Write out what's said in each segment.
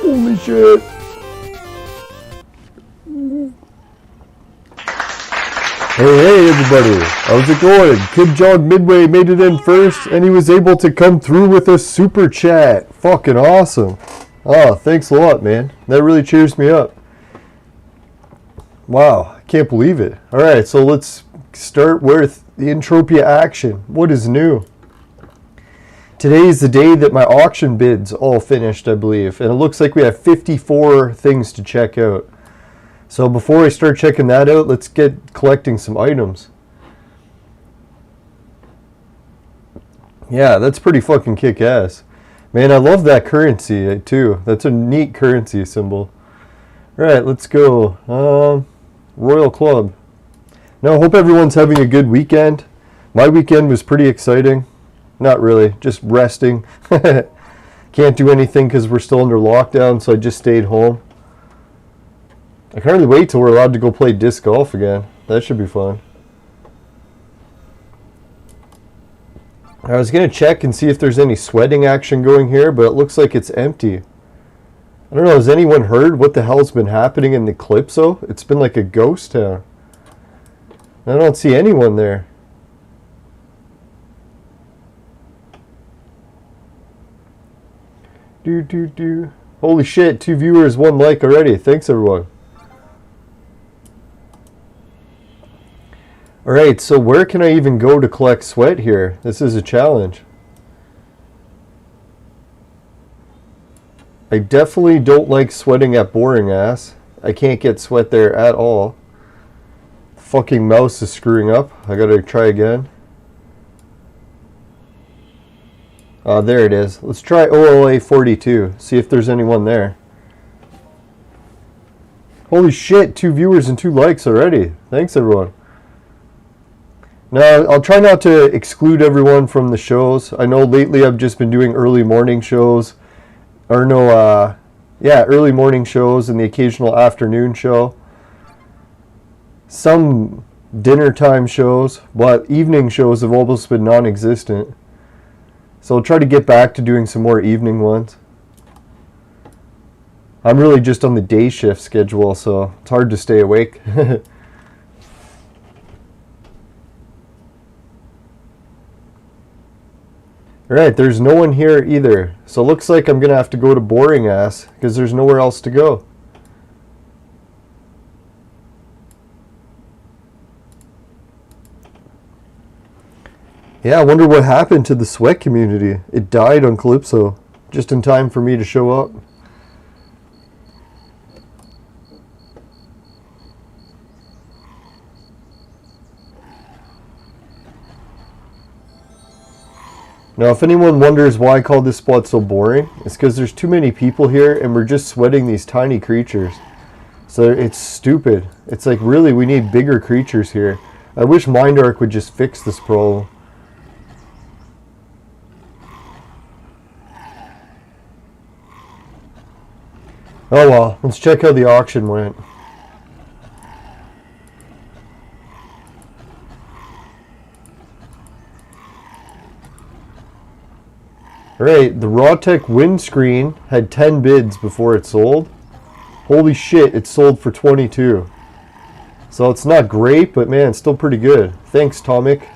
Holy shit. Hey everybody, how's it going? Kid Jog Midway made it in first and he was able to come through with a super chat. Fucking awesome. Oh, thanks a lot, man. That really cheers me up. Wow, I can't believe it. Alright, so let's start with the Entropia action. What is new? Today is the day that my auction bids all finished, I believe. And it looks like we have 54 things to check out. So before I start checking that out, let's get collecting some items. Yeah, that's pretty fucking kick-ass. Man, I love that currency too. That's a neat currency symbol. Right, let's go. Royal Club. Now, I hope everyone's having a good weekend. My weekend was pretty exciting. Not really, just resting. Can't do anything because we're still under lockdown, so I just stayed home. I can't really wait till we're allowed to go play disc golf again. That should be fun. I was going to check and see if there's any sweating action going here, but it looks like it's empty. I don't know, has anyone heard what the hell's been happening in the Calypso? It's been like a ghost town. I don't see anyone there. Holy shit, 2 viewers, 1 like already. Thanks everyone. Alright, so where can I even go to collect sweat here? This is a challenge. I definitely don't like sweating at Boring Ass. I can't get sweat there at all. Fucking mouse is screwing up. I gotta try again. There it is. Let's try OLA 42. See if there's anyone there. Holy shit, 2 viewers and 2 likes already. Thanks everyone. Now, I'll try not to exclude everyone from the shows. I know lately I've just been doing early morning shows. Or no, early morning shows and the occasional afternoon show. Some dinner time shows, but evening shows have almost been non-existent. So I'll try to get back to doing some more evening ones. I'm really just on the day shift schedule, so it's hard to stay awake. Alright, there's no one here either. So it looks like I'm going to have to go to Boring Ass, because there's nowhere else to go. Yeah, I wonder what happened to the sweat community. It died on Calypso, just in time for me to show up. Now, if anyone wonders why I call this spot so boring, it's because there's too many people here and we're just sweating these tiny creatures. So it's stupid. It's like, really, we need bigger creatures here. I wish MindArc would just fix this problem. Oh well, let's check how the auction went. Alright, the Rawtech windscreen had 10 bids before it sold. Holy shit, it sold for 22. So it's not great, but man, it's still pretty good. Thanks, Tomic.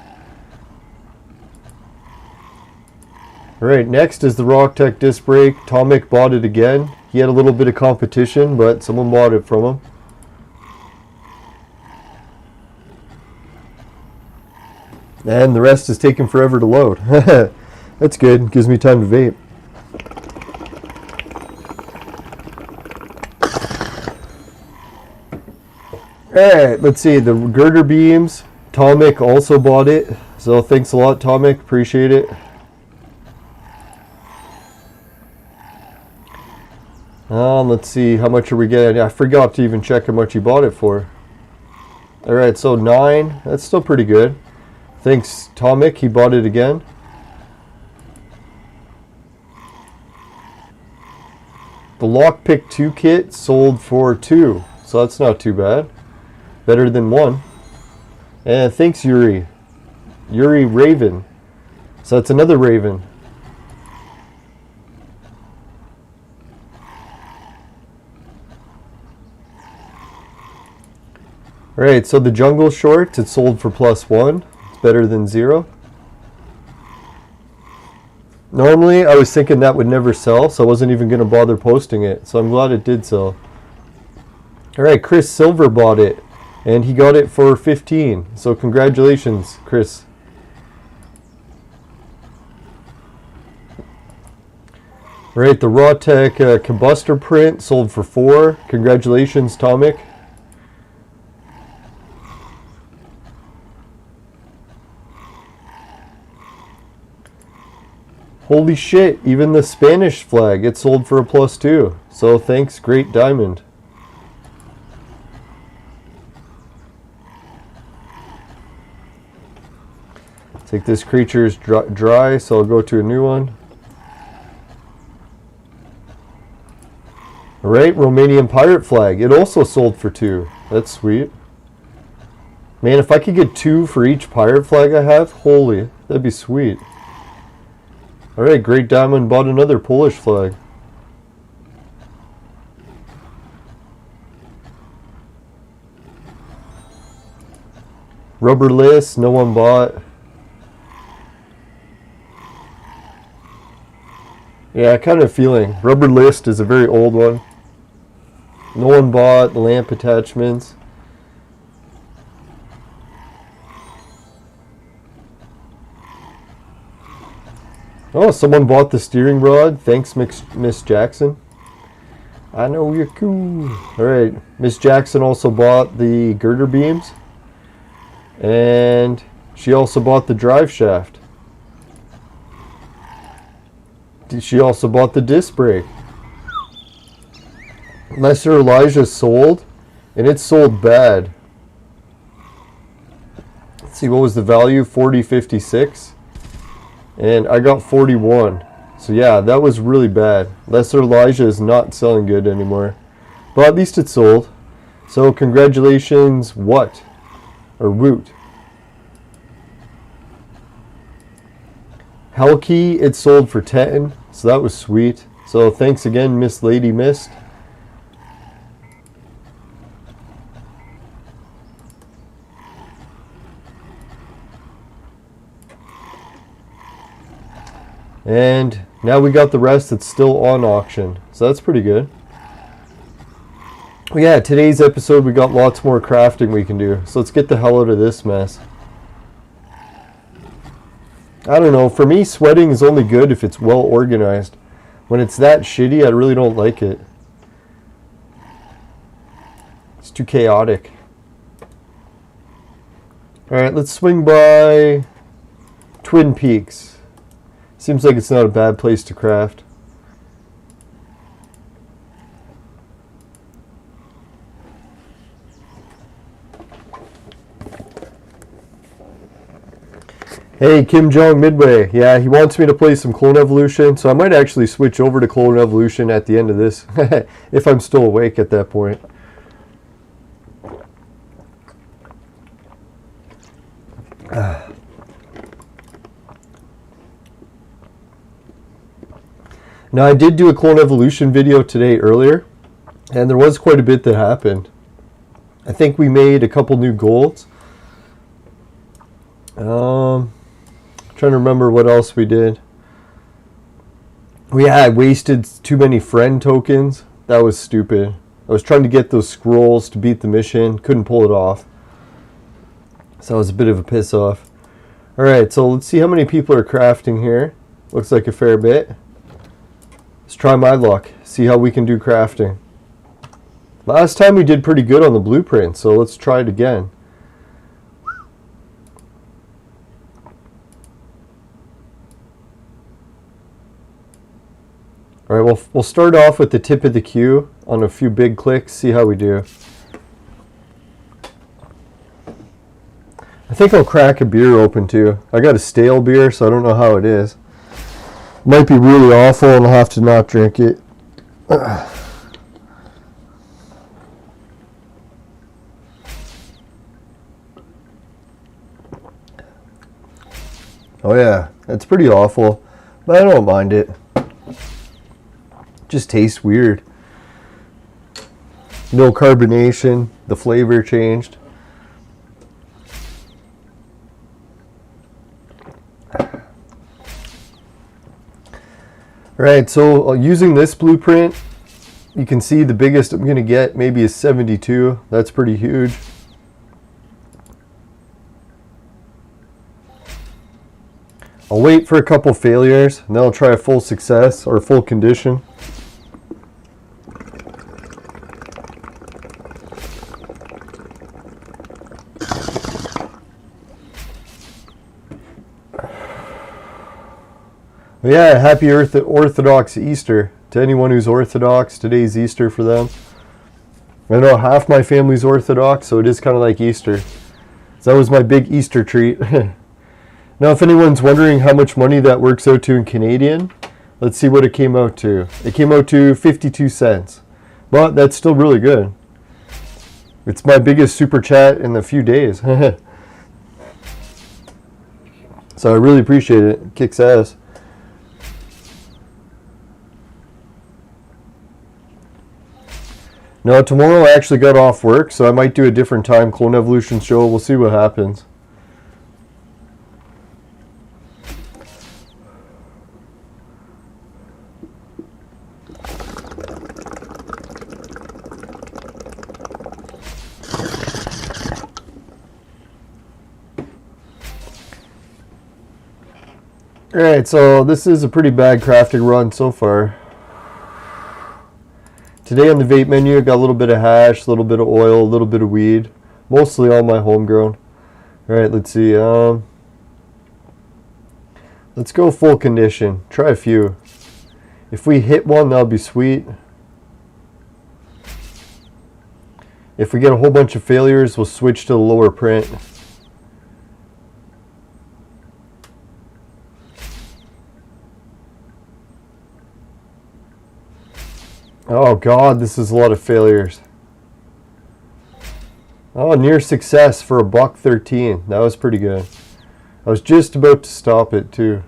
Alright, next is the Rocktech disc brake. Tomic bought it again. He had a little bit of competition, but someone bought it from him. And the rest is taking forever to load. That's good. Gives me time to vape. Alright, let's see. The girder beams. Tomic also bought it. So thanks a lot, Tomic. Appreciate it. Let's see. How much are we getting? I forgot to even check how much he bought it for. Alright, so 9. That's still pretty good. Thanks, Tomic. He bought it again. The Lockpick 2 kit sold for 2. So that's not too bad. Better than 1. And thanks, Yuri. Yuri Raven. So that's another Raven. Alright, so the Jungle Shorts, it sold for +1. It's better than 0. Normally, I was thinking that would never sell, so I wasn't even going to bother posting it. So I'm glad it did sell. Alright, Chris Silver bought it. And he got it for 15. So congratulations, Chris. Alright, the Rawtech Combustor print sold for 4. Congratulations, Tomic. Holy shit, even the Spanish flag, it sold for a +2. So thanks, Great Diamond. Take this creature's dry, so I'll go to a new one. Alright, Romanian Pirate flag. It also sold for 2. That's sweet. Man, if I could get 2 for each pirate flag I have, holy, that'd be sweet. Alright, Great Diamond bought another Polish flag. Rubber List, no one bought. Yeah, I kind of feeling Rubber List is a very old one. No one bought lamp attachments. Oh, someone bought the steering rod. Thanks, Miss Jackson. I know you're cool. Alright, Miss Jackson also bought the girder beams. And she also bought the drive shaft. She also bought the disc brake. Lesser Elijah sold, and it sold bad. Let's see, what was the value? 40.56. And I got 41. So yeah, that was really bad. Lesser Elijah is not selling good anymore. But at least it sold. So congratulations, what? Or Woot. Hellkey, it sold for 10. So that was sweet. So thanks again, Miss Lady Mist. And now we got the rest that's still on auction. So that's pretty good. Well, yeah, today's episode we got lots more crafting we can do. So let's get the hell out of this mess. I don't know, for me sweating is only good if it's well organized. When it's that shitty, I really don't like it. It's too chaotic. Alright, let's swing by Twin Peaks. Seems like it's not a bad place to craft. Hey, Kim Jong Midway. Yeah, he wants me to play some Clone Evolution, so I might actually switch over to Clone Evolution at the end of this, if I'm still awake at that point. Now, I did do a Clone Evolution video today earlier, and there was quite a bit that happened. I think we made a couple new golds. Trying to remember what else we did. Yeah, I wasted too many friend tokens. That was stupid. I was trying to get those scrolls to beat the mission. Couldn't pull it off. So that was a bit of a piss off. Alright, so let's see how many people are crafting here. Looks like a fair bit. Let's try my luck. See how we can do crafting. Last time we did pretty good on the blueprint, so let's try it again. Alright, we'll start off with the tip of the queue on a few big clicks, see how we do. I think I'll crack a beer open too. I got a stale beer, so I don't know how it is. Might be really awful and I'll have to not drink it. Oh yeah, it's pretty awful, but I don't mind it. Just tastes weird. No carbonation, the flavor changed. Alright, so using this blueprint, you can see the biggest I'm going to get maybe is 72. That's pretty huge. I'll wait for a couple failures, and then I'll try a full success or full condition. Yeah, happy Orthodox Easter. To anyone who's Orthodox, today's Easter for them. I know half my family's Orthodox, so it is kind of like Easter. So that was my big Easter treat. Now, if anyone's wondering how much money that works out to in Canadian, let's see what it came out to. It came out to 52 cents. But that's still really good. It's my biggest super chat in a few days. So I really appreciate it. It kicks ass. No, tomorrow I actually got off work, so I might do a different time Clone Evolution show. We'll see what happens. Alright, so this is a pretty bad crafting run so far. Today on the vape menu, I got a little bit of hash, a little bit of oil, a little bit of weed. Mostly all my homegrown. Alright, let's see. Let's go full condition. Try a few. If we hit one, that'll be sweet. If we get a whole bunch of failures, we'll switch to the lower print. Oh god, this is a lot of failures. Oh, near success for $1.13. That was pretty good. I was just about to stop it too.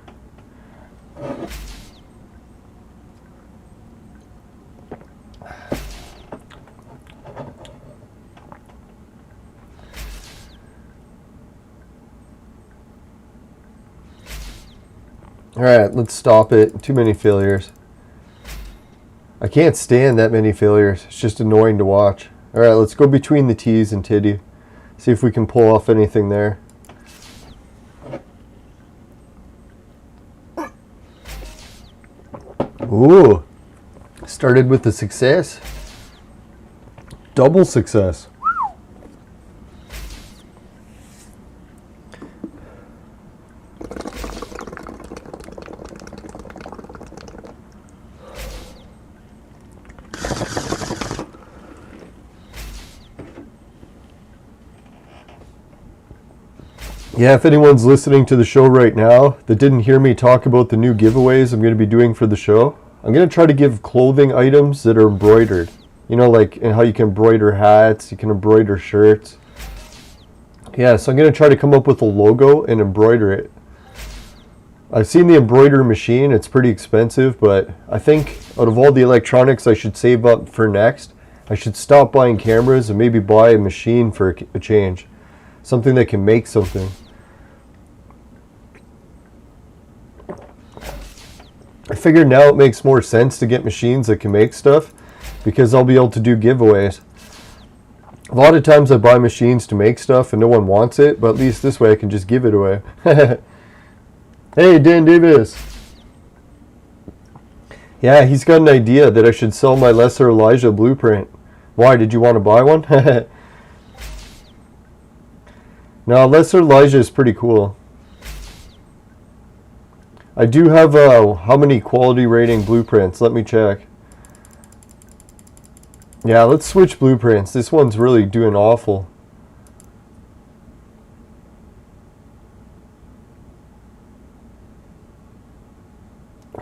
Alright, let's stop it. Too many failures. I can't stand that many failures. It's just annoying to watch. Alright, let's go between the T's and titty. See if we can pull off anything there. Ooh. Started with a success. Double success. Yeah, if anyone's listening to the show right now that didn't hear me talk about the new giveaways I'm going to be doing for the show, I'm going to try to give clothing items that are embroidered. You know, like how you can embroider hats, you can embroider shirts. Yeah, so I'm going to try to come up with a logo and embroider it. I've seen the embroider machine, it's pretty expensive, but I think out of all the electronics I should save up for next, I should stop buying cameras and maybe buy a machine for a change. Something that can make something. I figured now it makes more sense to get machines that can make stuff because I'll be able to do giveaways. A lot of times I buy machines to make stuff and no one wants it, but at least this way I can just give it away. Hey, Dan Davis. Yeah, he's got an idea that I should sell my Lesser Elijah blueprint. Why, did you want to buy one? No, Lesser Elijah is pretty cool. I do have how many quality rating blueprints? Let me check. Yeah, let's switch blueprints. This one's really doing awful.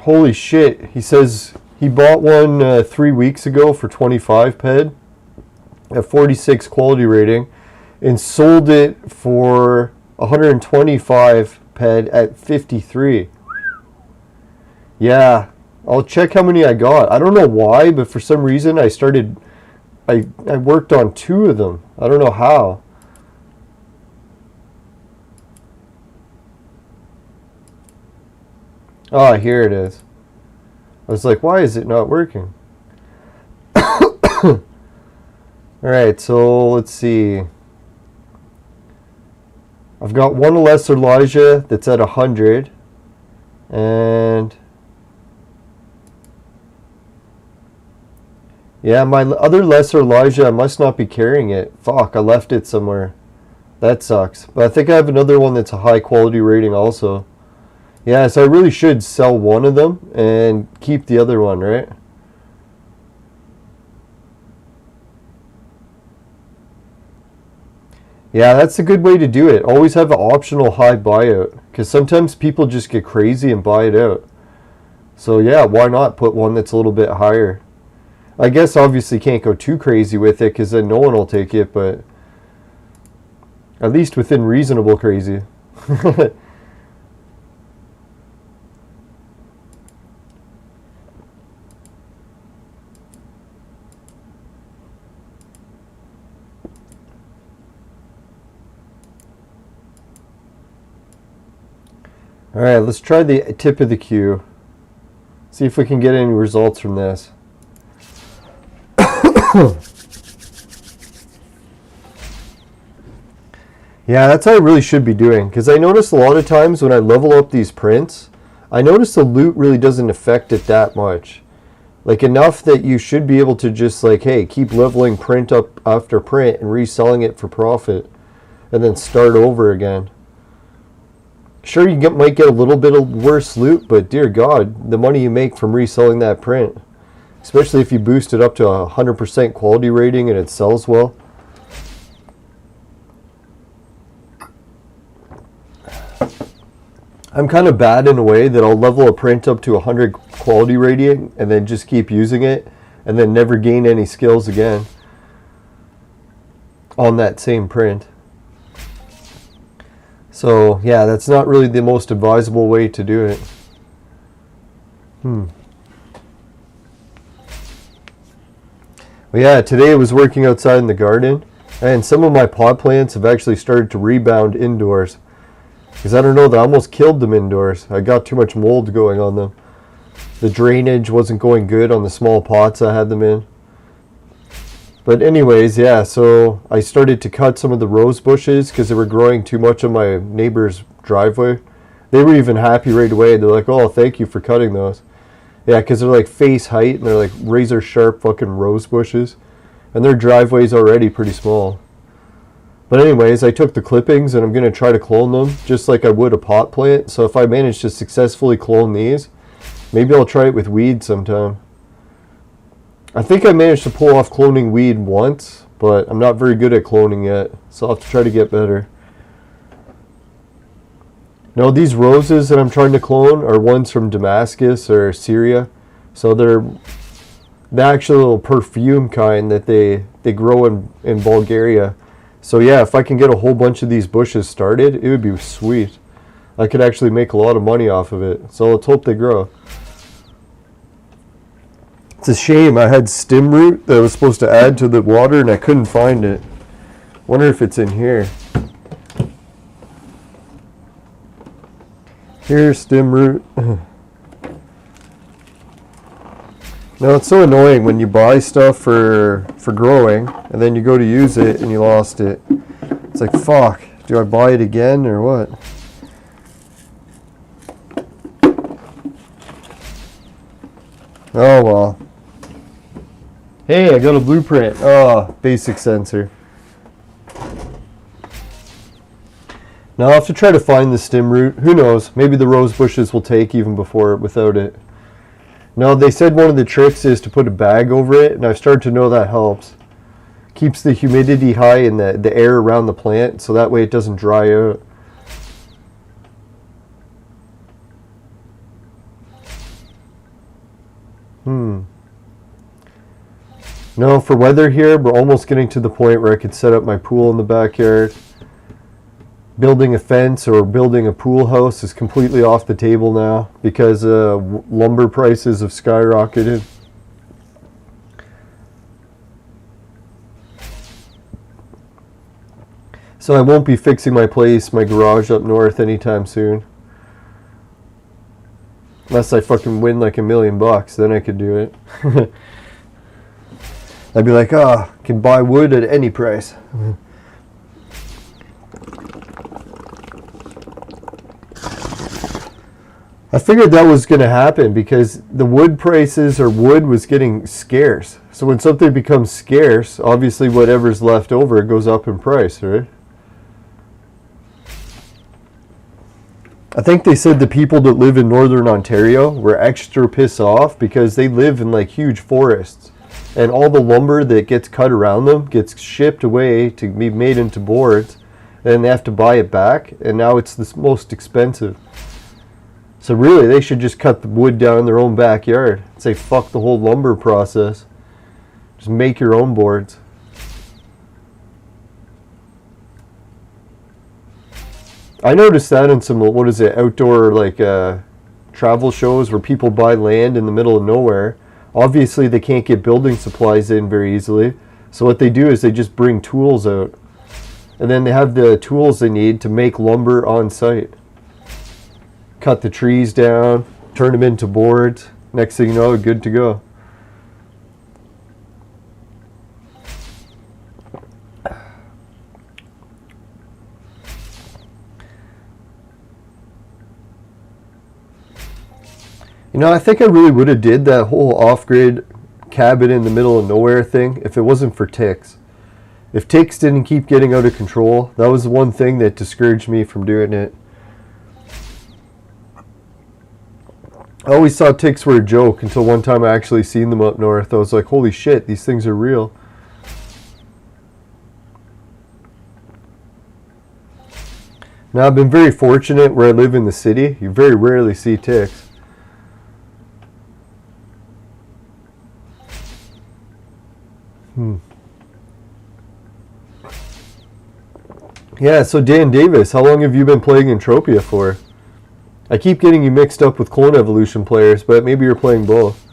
Holy shit. He says he bought one 3 weeks ago for 25 ped at 46 quality rating and sold it for 125 ped at 53. Yeah, I'll check how many I got. I don't know why, but for some reason I worked on 2 of them. I don't know how. Ah, here it is. I was like, why is it not working? Alright, so let's see. I've got one Lesser Elijah that's at 100. And yeah, my other Lesser Elijah, I must not be carrying it. Fuck, I left it somewhere. That sucks. But I think I have another one that's a high quality rating also. Yeah, so I really should sell one of them and keep the other one, right? Yeah, that's a good way to do it. Always have an optional high buyout. Because sometimes people just get crazy and buy it out. So yeah, why not put one that's a little bit higher? I guess obviously can't go too crazy with it because then no one will take it, but at least within reasonable crazy. Alright, let's try the tip of the queue. See if we can get any results from this. Yeah, that's how I really should be doing. Because I notice a lot of times when I level up these prints, I notice the loot really doesn't affect it that much. Like enough that you should be able to just like, hey, keep leveling print up after print and reselling it for profit. And then start over again. Sure, you might get a little bit of worse loot, but dear God, the money you make from reselling that print, especially if you boost it up to a 100% quality rating and it sells well. I'm kind of bad in a way that I'll level a print up to 100 quality rating and then just keep using it and then never gain any skills again on that same print. So, yeah, that's not really the most advisable way to do it. Well, yeah, today I was working outside in the garden, and some of my pot plants have actually started to rebound indoors. Because I don't know, they almost killed them indoors. I got too much mold going on them. The drainage wasn't going good on the small pots I had them in. But anyways, yeah, so I started to cut some of the rose bushes because they were growing too much on my neighbor's driveway. They were even happy right away. They're like, oh, thank you for cutting those. Yeah, because they're like face height and they're like razor sharp fucking rose bushes. And their driveway's already pretty small. But anyways, I took the clippings and I'm going to try to clone them just like I would a pot plant. So if I manage to successfully clone these, maybe I'll try it with weed sometime. I think I managed to pull off cloning weed once, but I'm not very good at cloning yet, so I'll have to try to get better. Now these roses that I'm trying to clone are ones from Damascus or Syria, so they're the actual perfume kind that they grow in Bulgaria. So yeah, if I can get a whole bunch of these bushes started, it would be sweet. I could actually make a lot of money off of it, so let's hope they grow. It's a shame I had stem root that I was supposed to add to the water and I couldn't find it. Wonder if it's in here. Here's stem root. No, it's so annoying when you buy stuff for growing and then you go to use it and you lost it. It's like, fuck, do I buy it again or what? Oh well. Hey, I got a blueprint. Oh, basic sensor. Now I'll have to try to find the stem root. Who knows? Maybe the rose bushes will take even before it without it. Now they said one of the tricks is to put a bag over it, and I've started to know that helps. Keeps the humidity high in the air around the plant, so that way it doesn't dry out. No, for weather here, we're almost getting to the point where I could set up my pool in the backyard. Building a fence or building a pool house is completely off the table now because lumber prices have skyrocketed. So I won't be fixing my garage up north anytime soon. Unless I fucking win like $1 million, then I could do it. I'd be like, I can buy wood at any price. I figured that was going to happen because the wood prices or wood was getting scarce. So when something becomes scarce, obviously whatever's left over goes up in price, right? I think they said the people that live in northern Ontario were extra pissed off because they live in like huge forests. And all the lumber that gets cut around them gets shipped away to be made into boards. And they have to buy it back. And now it's the most expensive. So really, they should just cut the wood down in their own backyard. Say, fuck the whole lumber process. Just make your own boards. I noticed that in some, outdoor, travel shows where people buy land in the middle of nowhere. Obviously, they can't get building supplies in very easily. So what they do is they just bring tools out. And then they have the tools they need to make lumber on site. Cut the trees down, turn them into boards. Next thing you know, good to go. You know, I think I really would have did that whole off-grid cabin in the middle of nowhere thing if it wasn't for ticks. If ticks didn't keep getting out of control, that was the one thing that discouraged me from doing it. I always thought ticks were a joke until one time I actually seen them up north. I was like, holy shit, these things are real. Now, I've been very fortunate where I live in the city. You very rarely see ticks. Yeah, so Dan Davis, how long have you been playing Entropia for? I keep getting you mixed up with Clone Evolution players, but maybe you're playing both.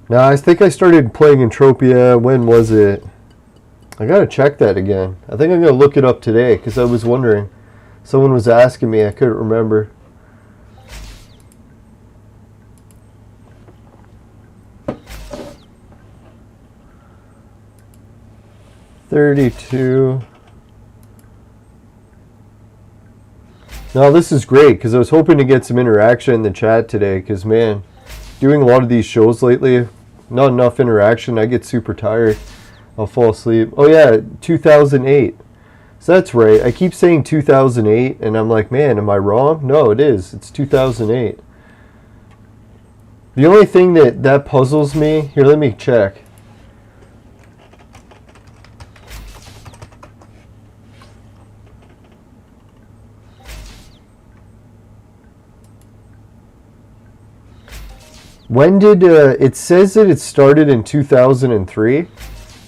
Now, I think I started playing Entropia, when was it? I gotta check that again. I think I'm gonna look it up today, because I was wondering. Someone was asking me, I couldn't remember. $32. Now this is great because I was hoping to get some interaction in the chat today because, man, doing a lot of these shows lately, not enough interaction. I get super tired. I'll fall asleep. Oh yeah, 2008. So that's right. I keep saying 2008 and I'm like, man, am I wrong? No, it is. It's 2008. The only thing that puzzles me, here, let me check. When did, it says that it started in 2003,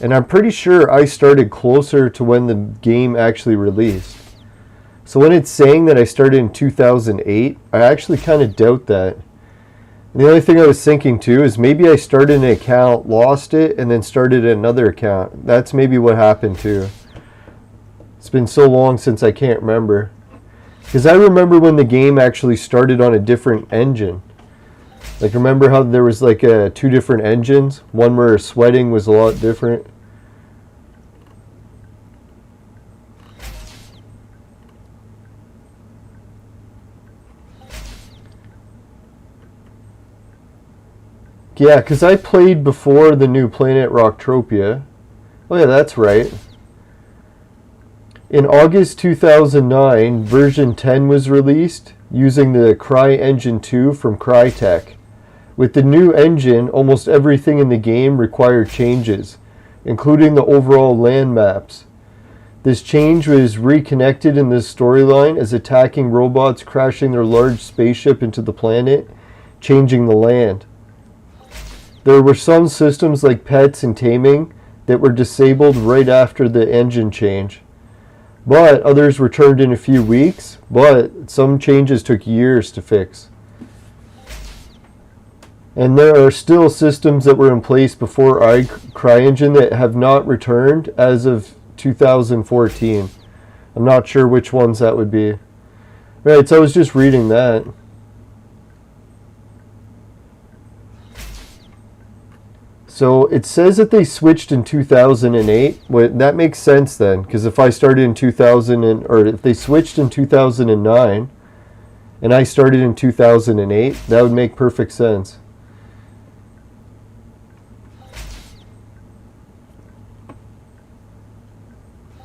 and I'm pretty sure I started closer to when the game actually released. So when it's saying that I started in 2008, I actually kind of doubt that. And the only thing I was thinking too is maybe I started an account, lost it, and then started another account. That's maybe what happened too. It's been so long since I can't remember. Because I remember when the game actually started on a different engine. Like, remember how there was like 2 different engines? One where sweating was a lot different. Yeah, because I played before the new planet Rocktropia. Oh yeah, that's right. In August 2009, version 10 was released using the CryEngine 2 from Crytek. With the new engine, almost everything in the game required changes, including the overall land maps. This change was reconnected in this storyline as attacking robots crashing their large spaceship into the planet, changing the land. There were some systems like pets and taming that were disabled right after the engine change. But others were turned in a few weeks, but some changes took years to fix. And there are still systems that were in place before CryEngine that have not returned as of 2014. I'm not sure which ones that would be. Right, so I was just reading that. So it says that they switched in 2008. Well, that makes sense then, because if I started in 2000 or if they switched in 2009 and I started in 2008, that would make perfect sense.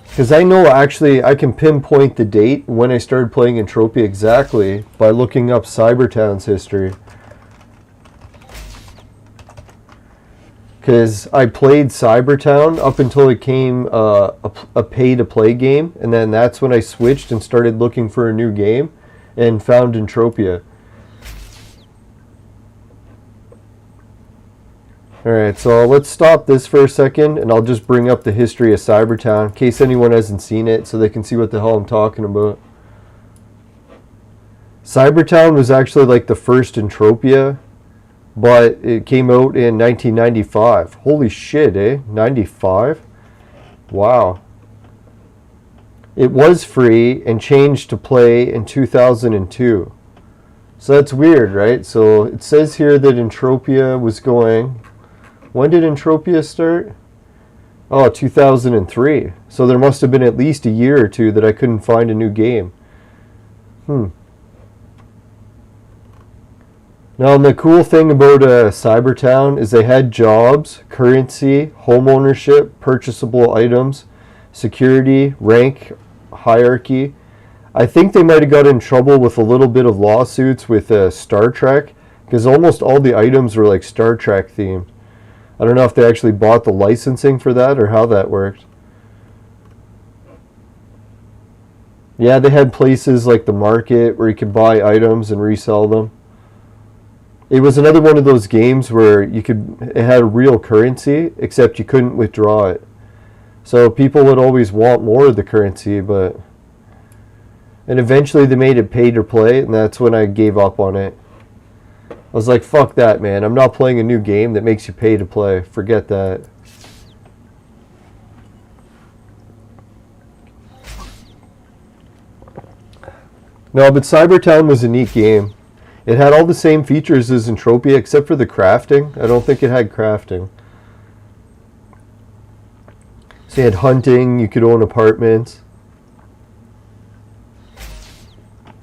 Because I know actually I can pinpoint the date when I started playing Entropia exactly by looking up Cybertown's history. Because I played Cybertown up until it came a pay-to-play game, and then that's when I switched and started looking for a new game and found Entropia. Alright, so let's stop this for a second, and I'll just bring up the history of Cybertown in case anyone hasn't seen it so they can see what the hell I'm talking about. Cybertown was actually like the first Entropia, but it came out in 1995. Holy shit, eh? 95? Wow. It was free and changed to play in 2002. So that's weird, right? So it says here that Entropia was going... When did Entropia start? Oh, 2003. So there must have been at least a year or two that I couldn't find a new game. Now, the cool thing about Cybertown is they had jobs, currency, home ownership, purchasable items, security, rank, hierarchy. I think they might have got in trouble with a little bit of lawsuits with Star Trek, because almost all the items were like Star Trek themed. I don't know if they actually bought the licensing for that or how that worked. Yeah, they had places like the market where you could buy items and resell them. It was another one of those games where it had a real currency, except you couldn't withdraw it. So people would always want more of the currency, and eventually they made it pay to play, and that's when I gave up on it. I was like, fuck that, man. I'm not playing a new game that makes you pay to play. Forget that. No, but Cybertown was a neat game. It had all the same features as Entropia except for the crafting. I don't think it had crafting. So you had hunting, you could own apartments.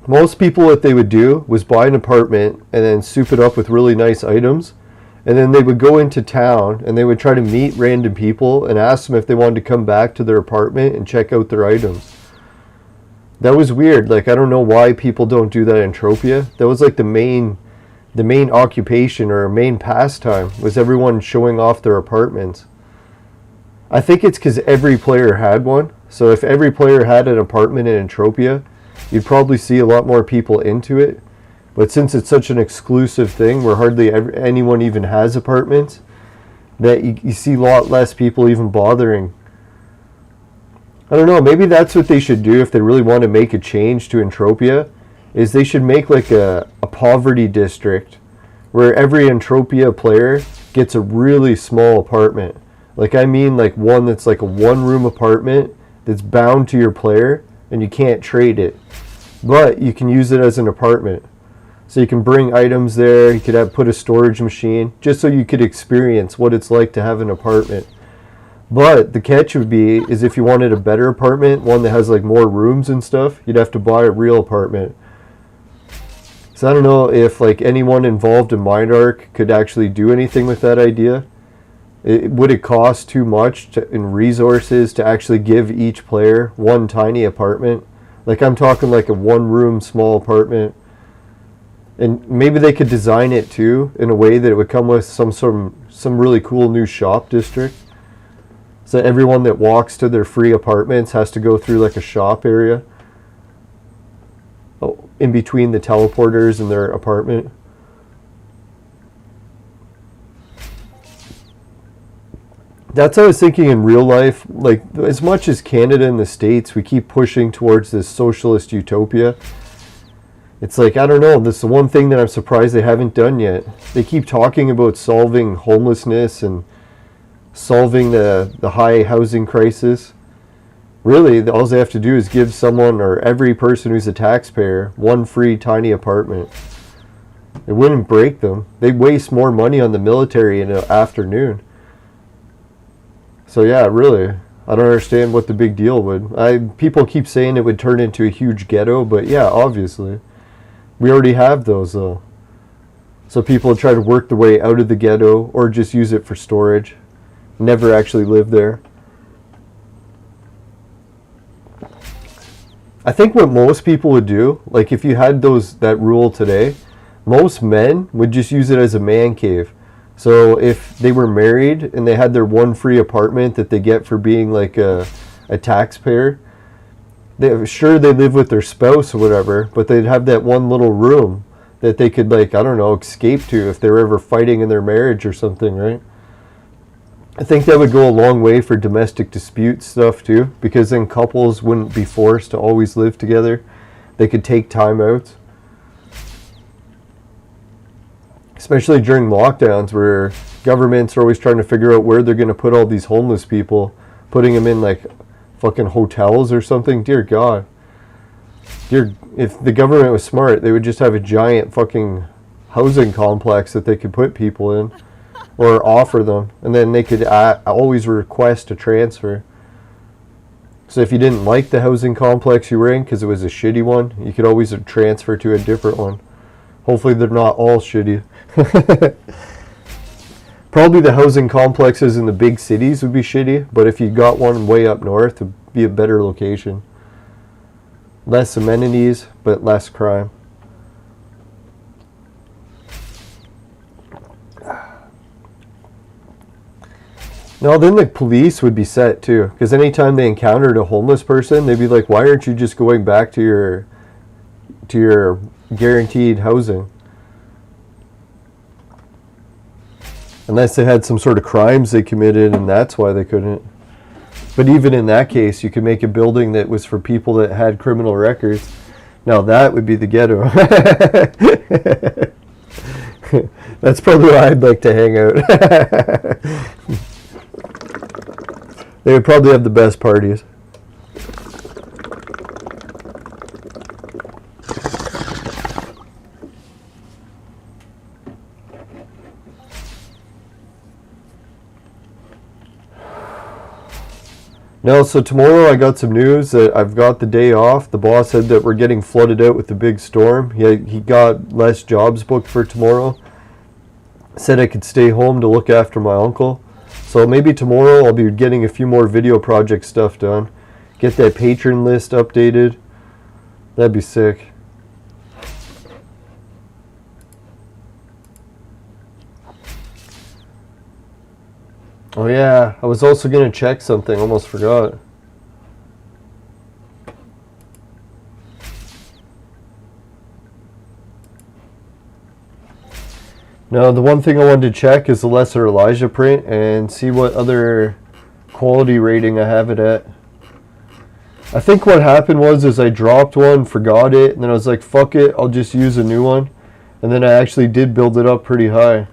Most people, what they would do was buy an apartment and then soup it up with really nice items. And then they would go into town and they would try to meet random people and ask them if they wanted to come back to their apartment and check out their items. That was weird. Like, I don't know why people don't do that in Entropia. That was like the main occupation or main pastime was everyone showing off their apartments. I think it's because every player had one. So if every player had an apartment in Entropia, you'd probably see a lot more people into it. But since it's such an exclusive thing where hardly anyone even has apartments, that you see a lot less people even bothering. I don't know, maybe that's what they should do if they really want to make a change to Entropia, is they should make like a poverty district where every Entropia player gets a really small apartment. Like, I mean like one that's like a one-room apartment that's bound to your player and you can't trade it. but you can use it as an apartment. So you can bring items there, you could put a storage machine, just so you could experience what it's like to have an apartment. But the catch would be, is if you wanted a better apartment, one that has like more rooms and stuff, you'd have to buy a real apartment. So I don't know if like anyone involved in MindArc could actually do anything with that idea. Would it cost too much in resources to actually give each player one tiny apartment? Like I'm talking like a one-room small apartment. And maybe they could design it too in a way that it would come with some really cool new shop district. So everyone that walks to their free apartments has to go through like a shop area in between the teleporters and their apartment. That's what I was thinking in real life. Like, as much as Canada and the States, we keep pushing towards this socialist utopia. It's like, I don't know, this is the one thing that I'm surprised they haven't done yet. They keep talking about solving homelessness and solving the high housing crisis. Really, all they have to do is give someone or every person who's a taxpayer one free tiny apartment. It wouldn't break them. They'd waste more money on the military in an afternoon. So yeah, really, I don't understand what the big deal would. People keep saying it would turn into a huge ghetto, but yeah, obviously. We already have those though. So people try to work their way out of the ghetto or just use it for storage. Never actually live there. I think what most people would do, like if you had that rule today, most men would just use it as a man cave. So if they were married and they had their one free apartment that they get for being like a taxpayer, they live with their spouse or whatever, but they'd have that one little room that they could, like, I don't know, escape to if they were ever fighting in their marriage or something, right? I think that would go a long way for domestic dispute stuff too, because then couples wouldn't be forced to always live together. They could take time out. Especially during lockdowns where governments are always trying to figure out where they're going to put all these homeless people, putting them in like fucking hotels or something. Dear God. If the government was smart, they would just have a giant fucking housing complex that they could put people in or offer them, and then they could always request a transfer. So if you didn't like the housing complex you were in because it was a shitty one, you could always transfer to a different one. Hopefully they're not all shitty. Probably the housing complexes in the big cities would be shitty, but if you got one way up north, it would be a better location. Less amenities, but less crime. No, then the police would be set too, because anytime they encountered a homeless person, they'd be like, why aren't you just going back to your guaranteed housing? Unless they had some sort of crimes they committed and that's why they couldn't. But even in that case, you could make a building that was for people that had criminal records. Now that would be the ghetto. That's probably where I'd like to hang out. They would probably have the best parties. No, so tomorrow I got some news that I've got the day off. The boss said that we're getting flooded out with the big storm. He got less jobs booked for tomorrow. Said I could stay home to look after my uncle. So maybe tomorrow I'll be getting a few more video project stuff done. Get that patron list updated. That'd be sick. Oh yeah, I was also going to check something, almost forgot. Now the one thing I wanted to check is the Lesser Elijah print and see what other quality rating I have it at. I think what happened was I dropped one, forgot it, and then I was like, fuck it, I'll just use a new one. And then I actually did build it up pretty high.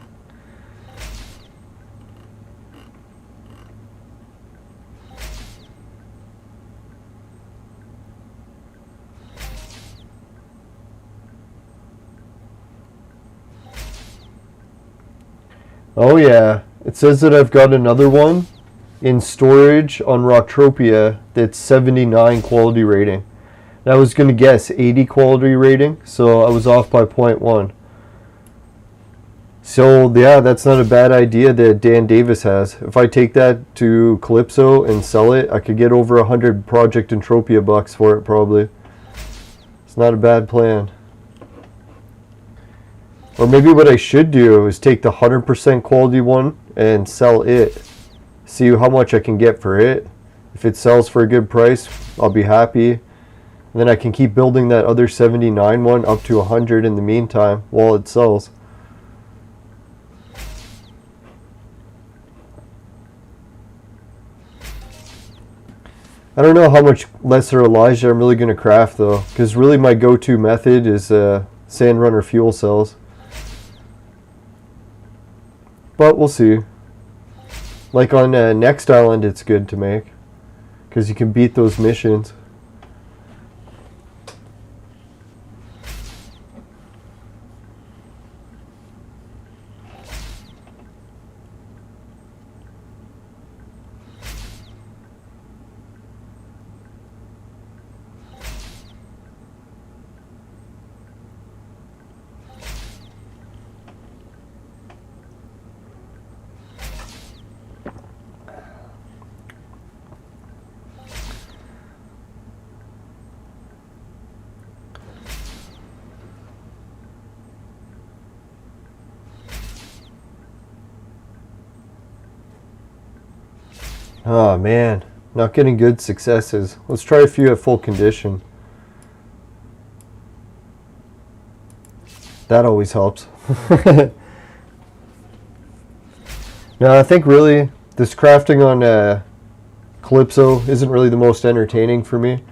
Oh yeah, it says that I've got another one in storage on Rocktropia that's 79 quality rating. And I was going to guess 80 quality rating, so I was off by 0.1. So yeah, that's not a bad idea that Dan Davis has. If I take that to Calypso and sell it, I could get over 100 Project Entropia bucks for it probably. It's not a bad plan. Or maybe what I should do is take the 100% quality one and sell it. See how much I can get for it. If it sells for a good price, I'll be happy. And then I can keep building that other 79 one up to 100 in the meantime while it sells. I don't know how much Lesser Elijah I'm really going to craft though, because really my go-to method is Sandrunner fuel cells. But we'll see. Like on Next Island it's good to make, because you can beat those missions. Oh man, not getting good successes. Let's try a few at full condition. That always helps. Now I think really this crafting on Calypso isn't really the most entertaining for me.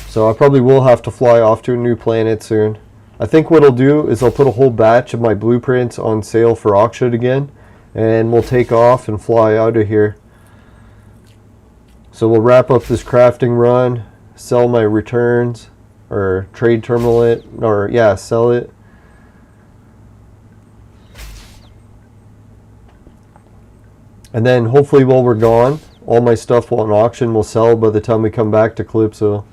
So I probably will have to fly off to a new planet soon. I think what I'll do is I'll put a whole batch of my blueprints on sale for auction again. And we'll take off and fly out of here. So we'll wrap up this crafting run, sell my returns, or trade terminal it, or yeah, sell it. And then hopefully while we're gone, all my stuff on auction will sell by the time we come back to Calypso.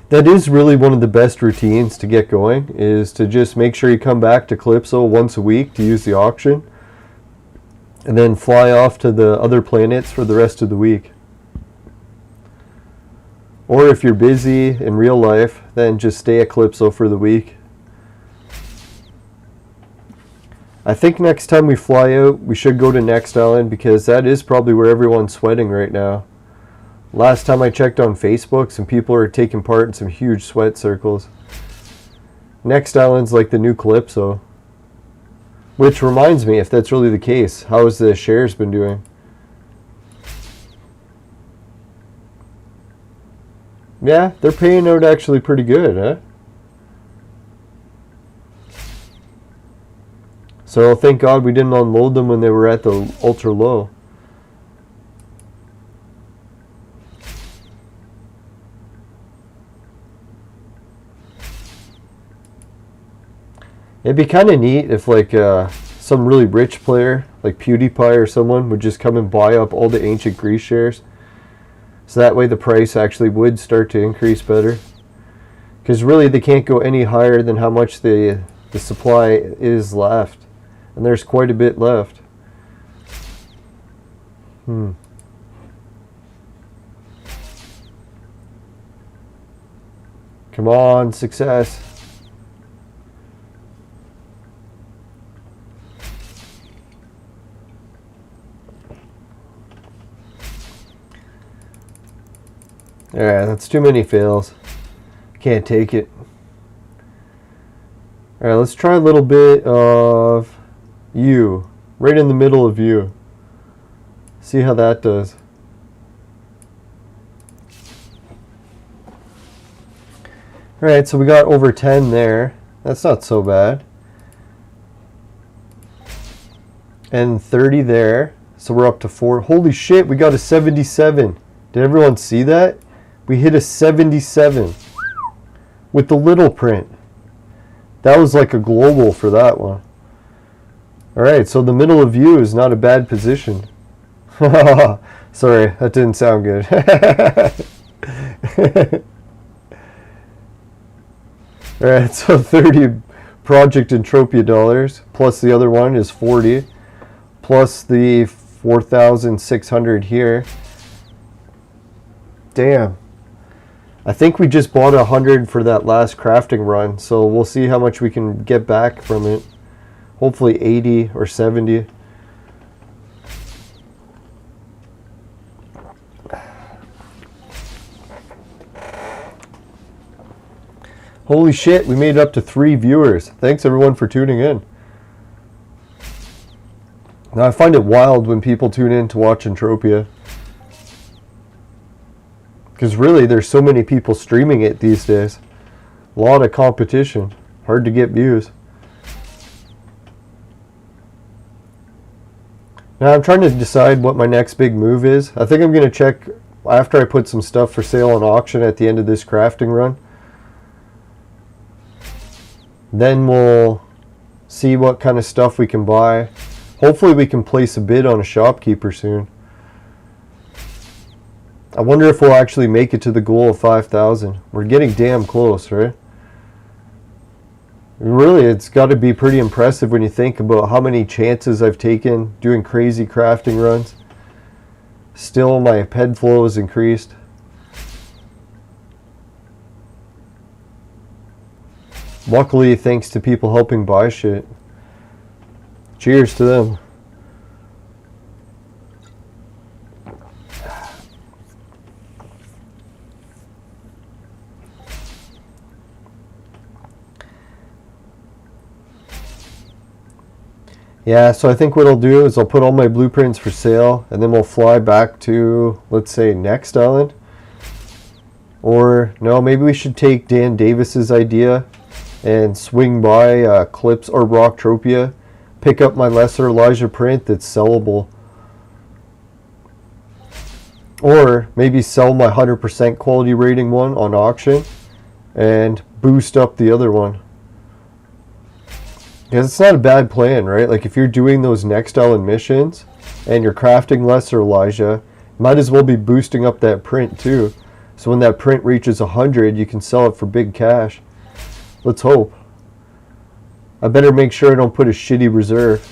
That is really one of the best routines to get going, is to just make sure you come back to Calypso once a week to use the auction, and then fly off to the other planets for the rest of the week. Or if you're busy in real life, then just stay at Calypso for the week. I think next time we fly out, we should go to Next Island, because that is probably where everyone's sweating right now. Last time I checked on Facebook, some people are taking part in some huge sweat circles. Next Island's like the new Calypso. Which reminds me, if that's really the case, how has the shares been doing? Yeah, they're paying out actually pretty good, huh? So thank God we didn't unload them when they were at the ultra low. It'd be kind of neat if like some really rich player like PewDiePie or someone would just come and buy up all the ancient Greece shares. So that way the price actually would start to increase better. Because really they can't go any higher than how much the supply is left. And there's quite a bit left. Come on, success. Alright, that's too many fails. Can't take it. Alright, let's try a little bit of you. Right in the middle of you. See how that does. Alright, so we got over 10 there. That's not so bad. And 30 there. So we're up to 4. Holy shit, we got a 77. Did everyone see that? We hit a 77 with the little print. That was like a global for that one. Alright, so the middle of view is not a bad position. Sorry, that didn't sound good. Alright, so 30 Project Entropia dollars, plus the other one is 40, plus the 4,600 here. Damn. I think we just bought 100 for that last crafting run, so we'll see how much we can get back from it. Hopefully 80 or 70. Holy shit, we made it up to 3 viewers. Thanks everyone for tuning in. Now I find it wild when people tune in to watch Entropia. Because really there's so many people streaming it these days. A lot of competition. Hard to get views. Now I'm trying to decide what my next big move is. I think I'm going to check after I put some stuff for sale on auction at the end of this crafting run. Then we'll see what kind of stuff we can buy. Hopefully we can place a bid on a shopkeeper soon. I wonder if we'll actually make it to the goal of 5,000. We're getting damn close, right? Really, it's got to be pretty impressive when you think about how many chances I've taken doing crazy crafting runs. Still, my ped flow has increased. Luckily, thanks to people helping buy shit. Cheers to them. Yeah, so I think what I'll do is I'll put all my blueprints for sale, and then we'll fly back to, let's say, next island. Or, no, maybe we should take Dan Davis's idea and swing by Clips or Rocktropia, pick up my lesser Elijah print that's sellable. Or maybe sell my 100% quality rating one on auction and boost up the other one. Because it's not a bad plan, right? Like if you're doing those next island missions and you're crafting lesser Elijah, might as well be boosting up that print too. So when that print reaches 100, you can sell it for big cash. Let's hope. I better make sure I don't put a shitty reserve.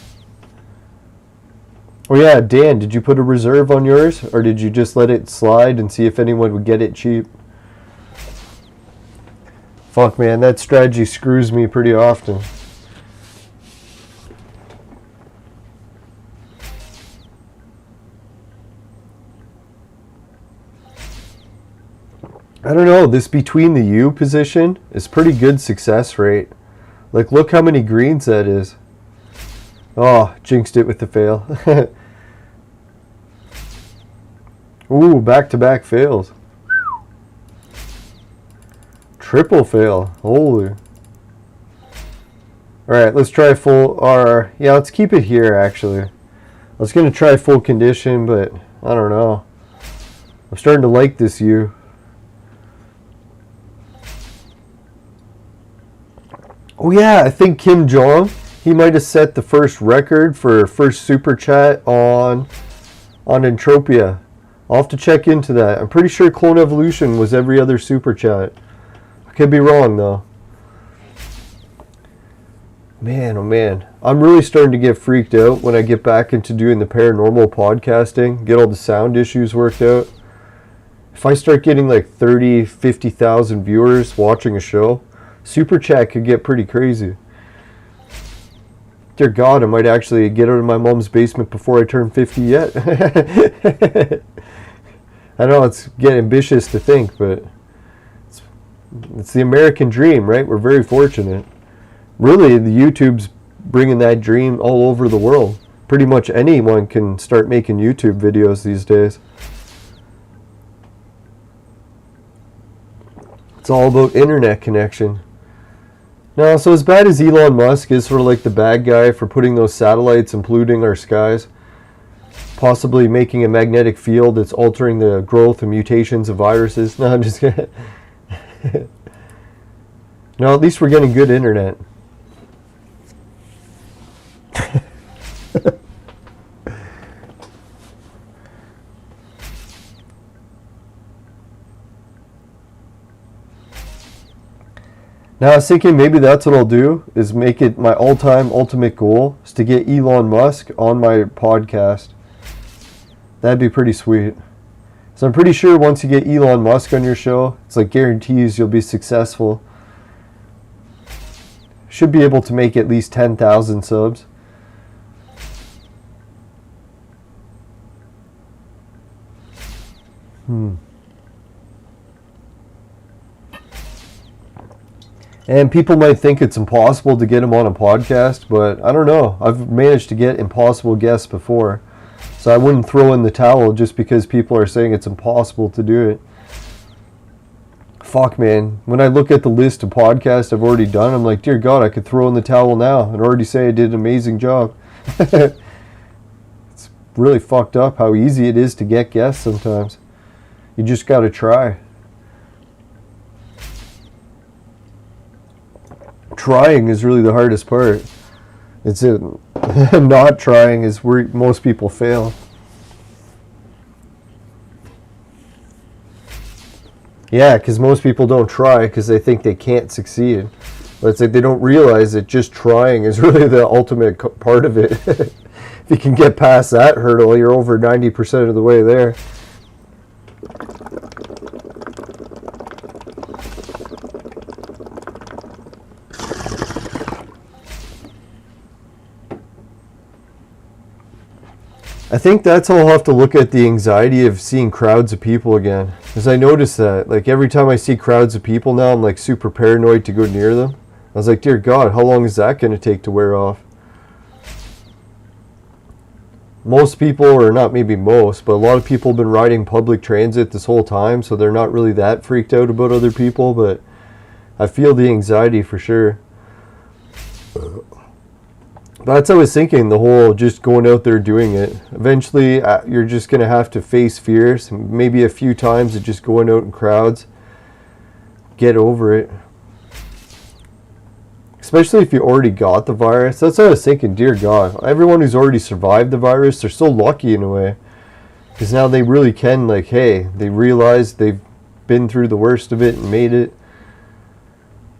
Oh yeah, Dan, did you put a reserve on yours? Or did you just let it slide and see if anyone would get it cheap? Fuck man, that strategy screws me pretty often. I don't know, this between the U position is pretty good success rate. Like look how many greens that is. Oh, jinxed it with the fail. Ooh, back-to-back fails. Triple fail, holy. Alright, let's try full, or yeah, let's keep it here actually. I was going to try full condition, but I don't know. I'm starting to like this U. Oh yeah, I think Kim Jong, he might have set the first record for first super chat on Entropia. I'll have to check into that. I'm pretty sure Clone Evolution was every other super chat. I could be wrong though. Man, oh man. I'm really starting to get freaked out when I get back into doing the paranormal podcasting, get all the sound issues worked out. If I start getting like 30, 50,000 viewers watching a show, Super chat could get pretty crazy. Dear God, I might actually get out of my mom's basement before I turn 50 yet. I know it's getting ambitious to think, but it's the American dream, right? We're very fortunate. Really, the YouTube's bringing that dream all over the world. Pretty much anyone can start making YouTube videos these days. It's all about internet connection. Now, so as bad as Elon Musk is sort of like the bad guy for putting those satellites and polluting our skies, possibly making a magnetic field that's altering the growth and mutations of viruses. No, I'm just kidding. No, at least we're getting good internet. Now I was thinking maybe that's what I'll do, is make it my all-time ultimate goal is to get Elon Musk on my podcast. That'd be pretty sweet. So I'm pretty sure once you get Elon Musk on your show, it's like guarantees you'll be successful. Should be able to make at least 10,000 subs. And people might think it's impossible to get him on a podcast, but I don't know. I've managed to get impossible guests before. So I wouldn't throw in the towel just because people are saying it's impossible to do it. Fuck, man. When I look at the list of podcasts I've already done, I'm like, dear God, I could throw in the towel now and already say I did an amazing job. It's really fucked up how easy it is to get guests sometimes. You just gotta try. Trying is really the hardest part. It's it. Not trying is where most people fail. Yeah, because most people don't try because they think they can't succeed. But it's like they don't realize that just trying is really the ultimate part of it. If you can get past that hurdle, you're over 90% of the way there. I think that's how I'll have to look at the anxiety of seeing crowds of people again. Because I noticed that, like, every time I see crowds of people now, I'm like super paranoid to go near them. I was like, dear God, how long is that going to take to wear off? Most people, or not maybe most, but a lot of people have been riding public transit this whole time, so they're not really that freaked out about other people, but I feel the anxiety for sure. That's what I was thinking, the whole just going out there doing it. Eventually, you're just going to have to face fears. Maybe a few times of just going out in crowds. Get over it. Especially if you already got the virus. That's what I was thinking, dear God. Everyone who's already survived the virus, they're so lucky in a way. Because now they really can, like, hey, they realize they've been through the worst of it and made it.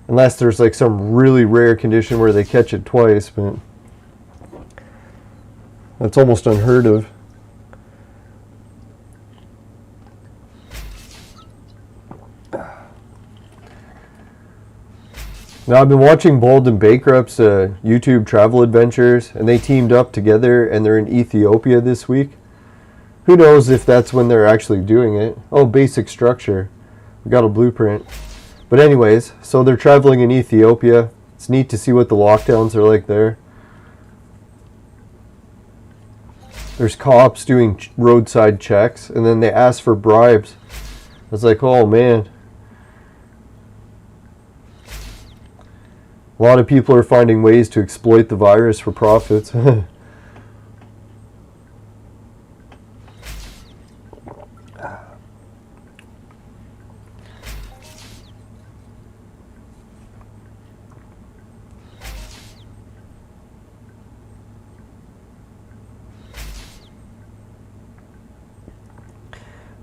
Unless there's like some really rare condition where they catch it twice, but that's almost unheard of. Now, I've been watching Bald and Bankrupt's YouTube travel adventures, and they teamed up together, and they're in Ethiopia this week. Who knows if that's when they're actually doing it. Oh, basic structure. We got a blueprint. But anyways, so they're traveling in Ethiopia. It's neat to see what the lockdowns are like there. There's cops doing roadside checks, and then they ask for bribes. I was like, oh man. A lot of people are finding ways to exploit the virus for profits.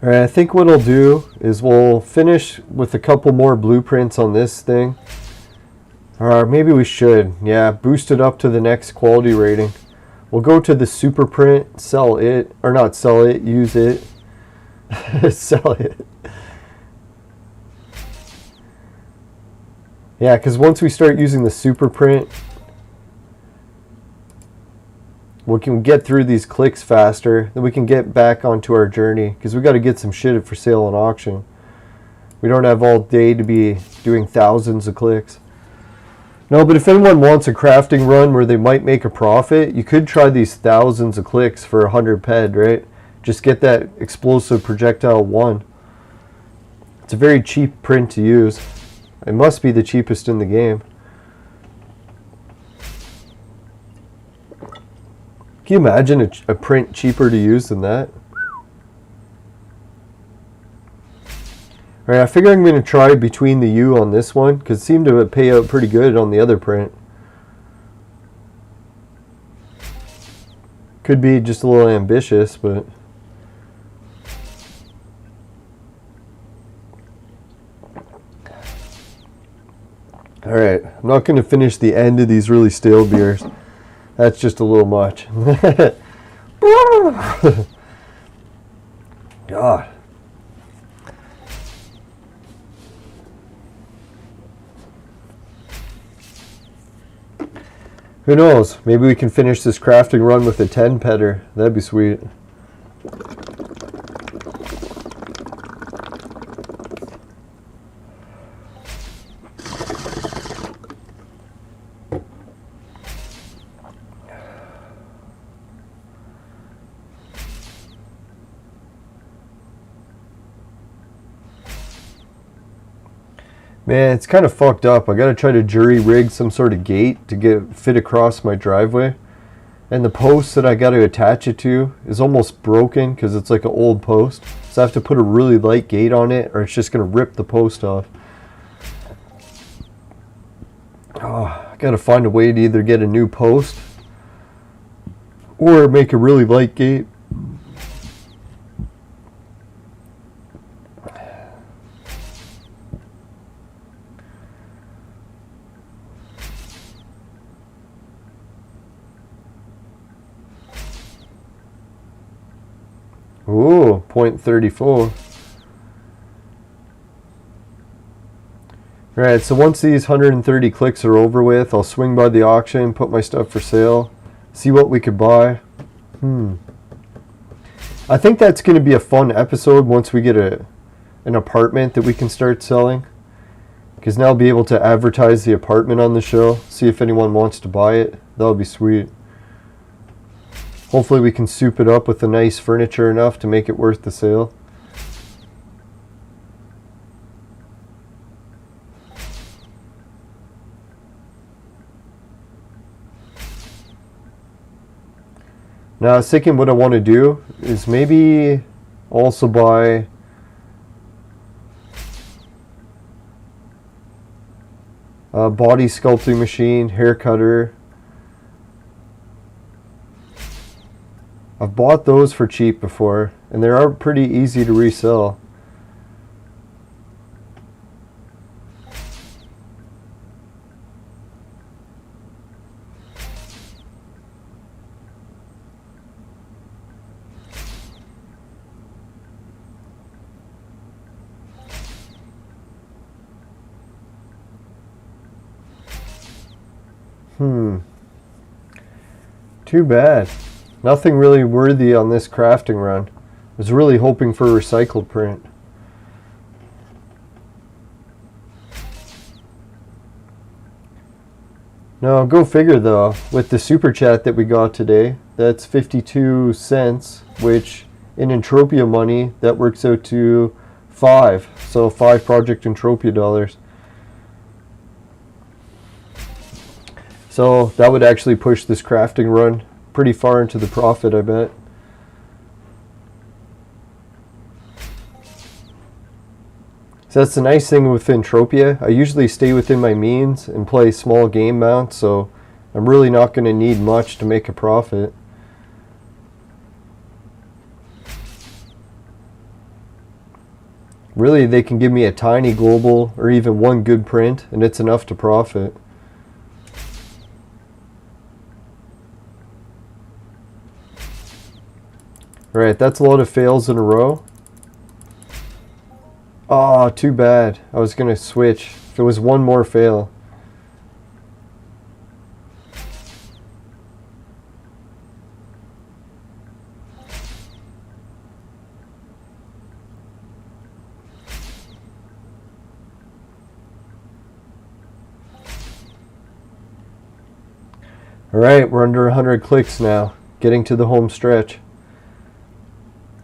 Alright, I think what I'll do is we'll finish with a couple more blueprints on this thing. Or maybe we should. Yeah, boost it up to the next quality rating. We'll go to the super print, sell it. Or not sell it, use it. Sell it. Yeah, because once we start using the super print, we can get through these clicks faster, then we can get back onto our journey, because we got to get some shit for sale on auction. We don't have all day to be doing thousands of clicks. No, but if anyone wants a crafting run where they might make a profit, you could try these thousands of clicks for 100 ped, right? Just get that explosive projectile 1. It's a very cheap print to use. It must be the cheapest in the game. Can you imagine a print cheaper to use than that? Alright, I figure I'm going to try between the U on this one, because it seemed to pay out pretty good on the other print. Could be just a little ambitious, but... Alright, I'm not going to finish the end of these really stale beers. That's just a little much. God. Who knows? Maybe we can finish this crafting run with a 10 petter. That'd be sweet. Man, it's kind of fucked up. I gotta try to jury rig some sort of gate to get fit across my driveway. And the post that I gotta attach it to is almost broken because it's like an old post. So I have to put a really light gate on it or it's just gonna rip the post off. Oh, I gotta find a way to either get a new post or make a really light gate. Ooh, 0.34. Alright, so once these 130 clicks are over with, I'll swing by the auction, put my stuff for sale, see what we could buy. I think that's going to be a fun episode once we get an apartment that we can start selling. Because now I'll be able to advertise the apartment on the show, see if anyone wants to buy it. That'll be sweet. Hopefully we can soup it up with the nice furniture enough to make it worth the sale. Now I was thinking what I want to do is maybe also buy a body sculpting machine, hair cutter. I've bought those for cheap before, and they are pretty easy to resell. Too bad. Nothing really worthy on this crafting run. I was really hoping for recycled print. Now, go figure though, with the super chat that we got today, that's 52 cents, which in Entropia money, that works out to 5. So 5 Project Entropia dollars. So that would actually push this crafting run pretty far into the profit, I bet. So that's the nice thing with Entropia. I usually stay within my means and play small game mounts, so I'm really not going to need much to make a profit. Really, they can give me a tiny global or even one good print, and it's enough to profit. Alright, that's a lot of fails in a row. Oh, too bad. I was going to switch. If it was one more fail. Alright, we're under 100 clicks now. Getting to the home stretch.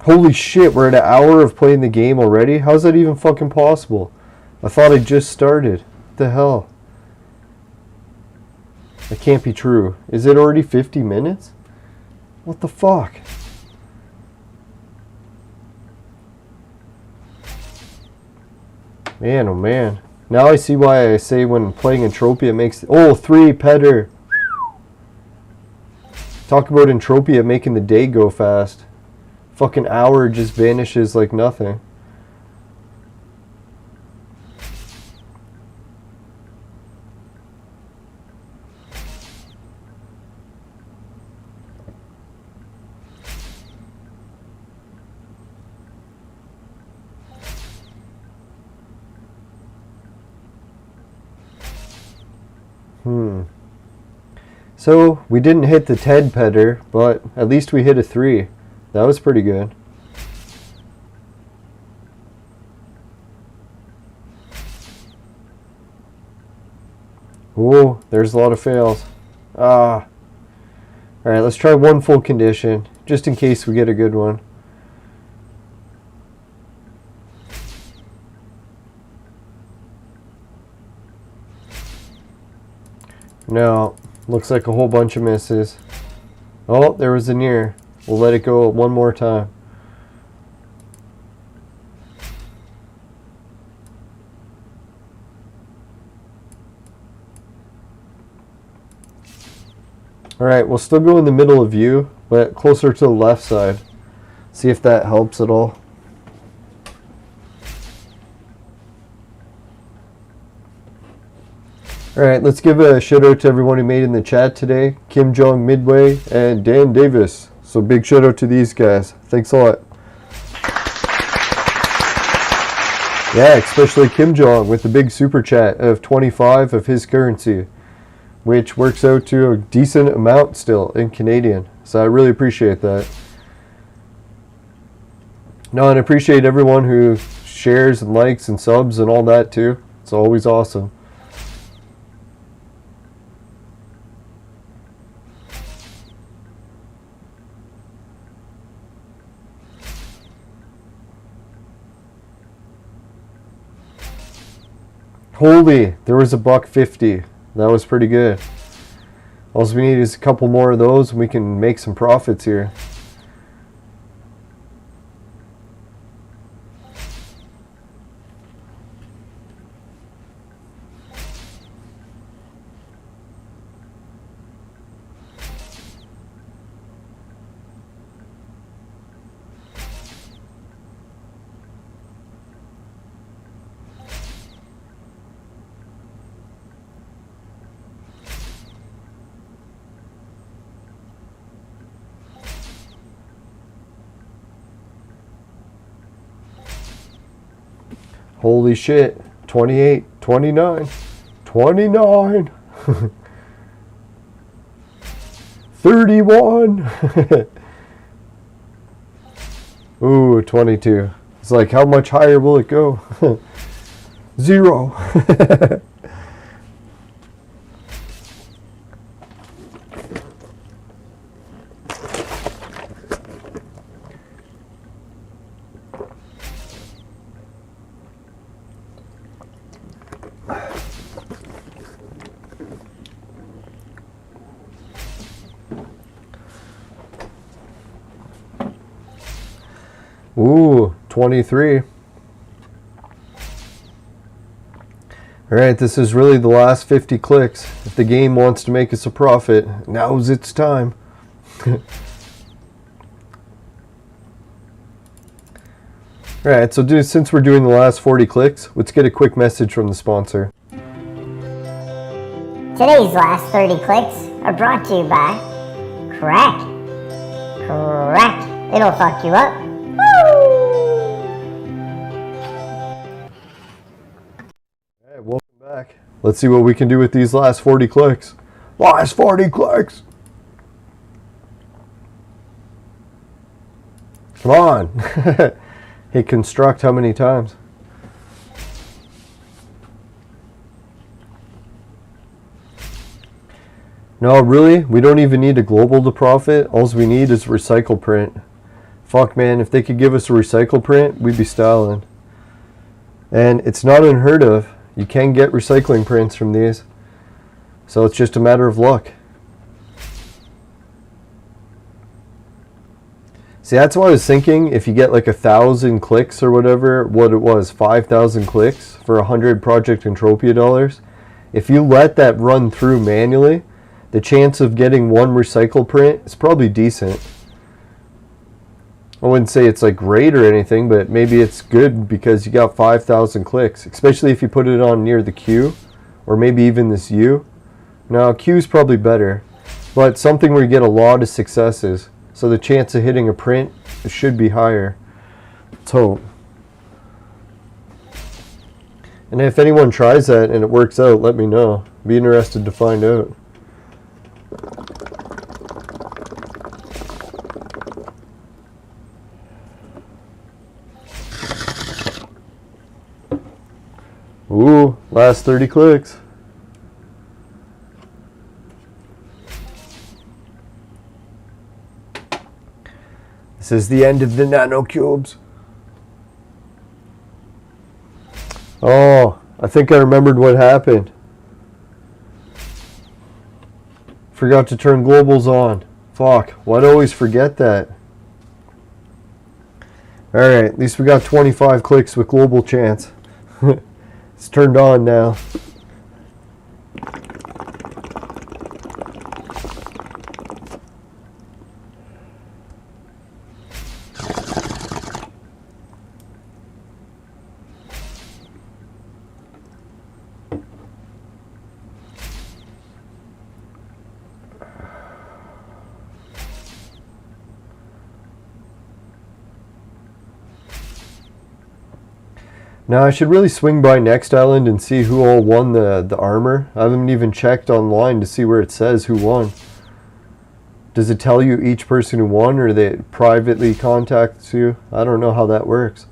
Holy shit, we're at an hour of playing the game already? How's that even fucking possible? I thought I just started. What the hell? That can't be true. Is it already 50 minutes? What the fuck? Man, oh man. Now I see why I say when playing Entropia makes... Oh, 3 petter. Talk about Entropia making the day go fast. Fucking hour just vanishes like nothing. So, we didn't hit the Ted Petter, but at least we hit a 3. That was pretty good. Ooh, there's a lot of fails. Alright, let's try one full condition, just in case we get a good one. No, looks like a whole bunch of misses. Oh, there was a near. We'll let it go one more time. Alright, we'll still go in the middle of view, but closer to the left side. See if that helps at all. Alright, let's give a shout out to everyone who made in the chat today. Kim Jong Midway and Dan Davis. So big shout out to these guys. Thanks a lot. Yeah, especially Kim Jong with the big super chat of 25 of his currency, which works out to a decent amount still in Canadian. So I really appreciate that. No, and I appreciate everyone who shares and likes and subs and all that too. It's always awesome. Holy, there was a $1.50. That was pretty good. All we need is a couple more of those and we can make some profits here. Holy shit. 28, 29, 29, 31. Ooh, 22. It's like, how much higher will it go? 0. Ooh, 23. Alright, this is really the last 50 clicks. If the game wants to make us a profit, now's its time. Alright, so since we're doing the last 40 clicks, let's get a quick message from the sponsor. Today's last 30 clicks are brought to you by Crack. Crack. It'll fuck you up. Alright, welcome back. Let's see what we can do with these last 40 clicks. Last 40 clicks! Come on! Hit construct how many times? No, really? We don't even need a global to profit. All we need is recycle print. Fuck, man, if they could give us a recycle print, we'd be styling. And it's not unheard of. You can get recycling prints from these. So it's just a matter of luck. See, that's what I was thinking. If you get like 1,000 clicks or whatever, what it was, 5,000 clicks for 100 Project Entropia dollars. If you let that run through manually, the chance of getting one recycle print is probably decent. I wouldn't say it's like great or anything, but maybe it's good because you got 5,000 clicks, especially if you put it on near the Q or maybe even this U. Now Q is probably better, but something where you get a lot of successes, so the chance of hitting a print should be higher. Let's hope. And if anyone tries that and it works out, let me know. Be interested to find out. Ooh, last 30 clicks. This is the end of the nano cubes. Oh, I think I remembered what happened. Forgot to turn globals on. Fuck, why'd I always forget that? Alright, at least we got 25 clicks with global chance. It's turned on now. Now I should really swing by next island and see who all won the armor. I haven't even checked online to see where it says who won. Does it tell you each person who won, or they privately contact you? I don't know how that works.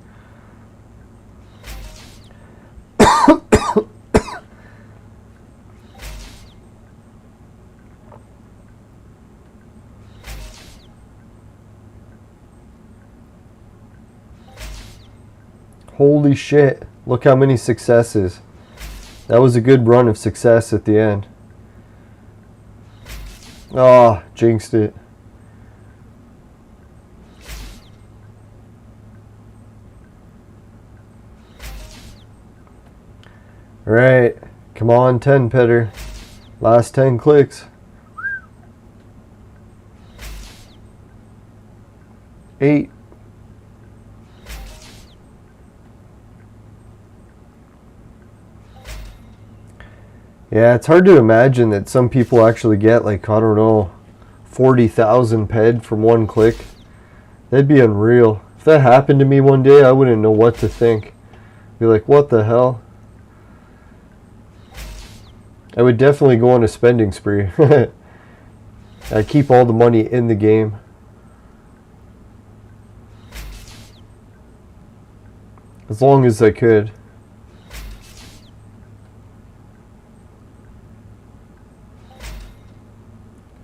Holy shit, look how many successes. That was a good run of success at the end. Oh, jinxed it. Alright, come on 10 petter. Last 10 clicks. 8. Yeah, it's hard to imagine that some people actually get, like, I don't know, 40,000 ped from one click. That'd be unreal. If that happened to me one day, I wouldn't know what to think. Be like, what the hell? I would definitely go on a spending spree. I'd keep all the money in the game. As long as I could.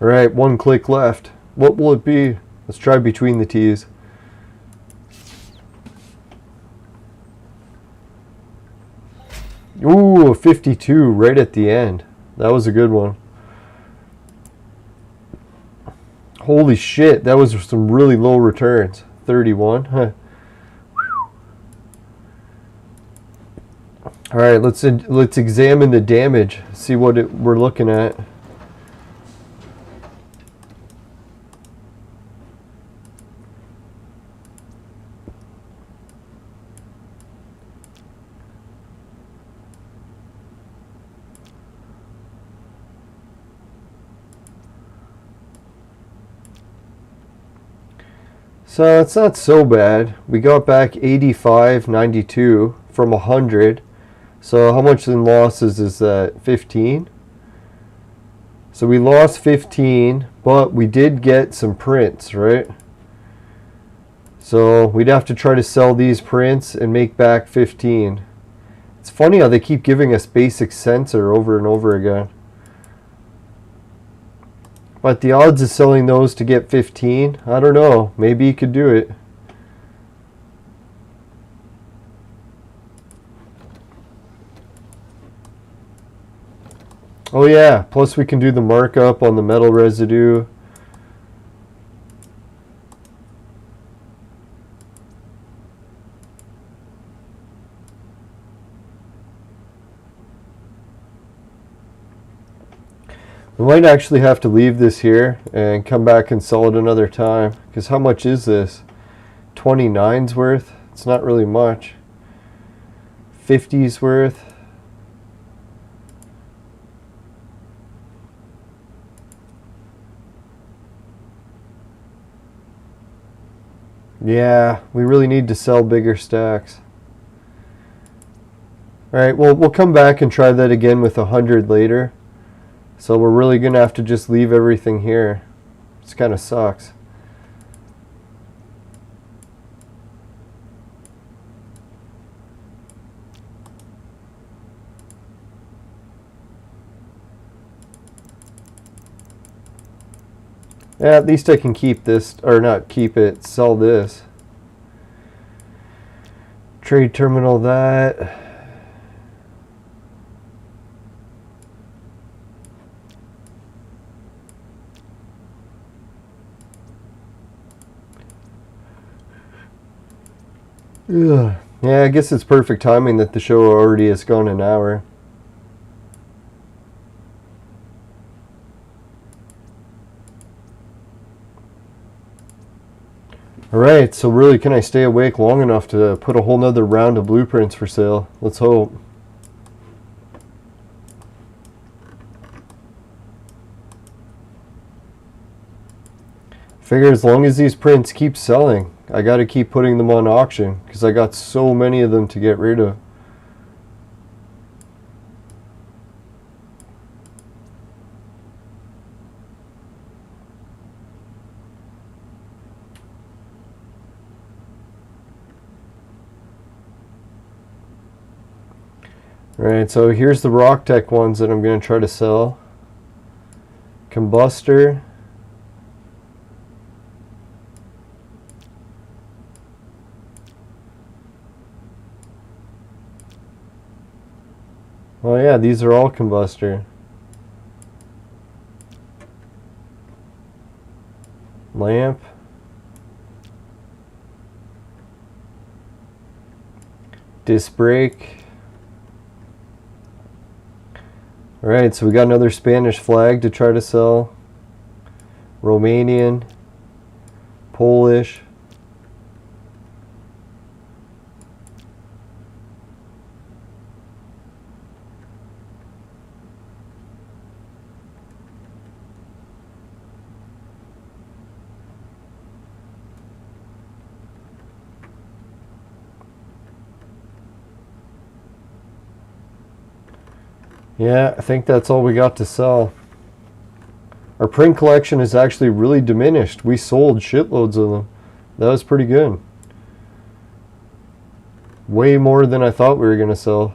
Alright, 1 click left. What will it be? Let's try between the T's. Ooh, 52 right at the end. That was a good one. Holy shit, that was some really low returns. 31. Huh. Alright, let's examine the damage. See what we're looking at. So it's not so bad. We got back 85.92 from 100. So how much in losses is that? 15? So we lost 15, but we did get some prints, right? So we'd have to try to sell these prints and make back 15. It's funny how they keep giving us basic sensor over and over again. But the odds of selling those to get 15, I don't know. Maybe you could do it. Oh yeah, plus we can do the markup on the metal residue. We might actually have to leave this here and come back and sell it another time. Because how much is this? 29's worth? It's not really much. 50's worth. Yeah, we really need to sell bigger stacks. Alright, well, we'll come back and try that again with 100 later. So we're really going to have to just leave everything here. This kind of sucks. Yeah, at least I can keep this, or not keep it, sell this. Trade terminal that. Ugh. Yeah, I guess it's perfect timing that the show already has gone an hour. Alright, so really, can I stay awake long enough to put a whole nother round of blueprints for sale? Let's hope. Figure as long as these prints keep selling, I gotta keep putting them on auction, because I got so many of them to get rid of. Alright, so here's the Rock Tech ones that I'm going to try to sell. Combustor. Oh yeah, these are all Combustor. Lamp. Disc brake. Alright, so we got another Spanish flag to try to sell. Romanian. Polish. Yeah, I think that's all we got to sell. Our print collection is actually really diminished. We sold shitloads of them. That was pretty good. Way more than I thought we were going to sell.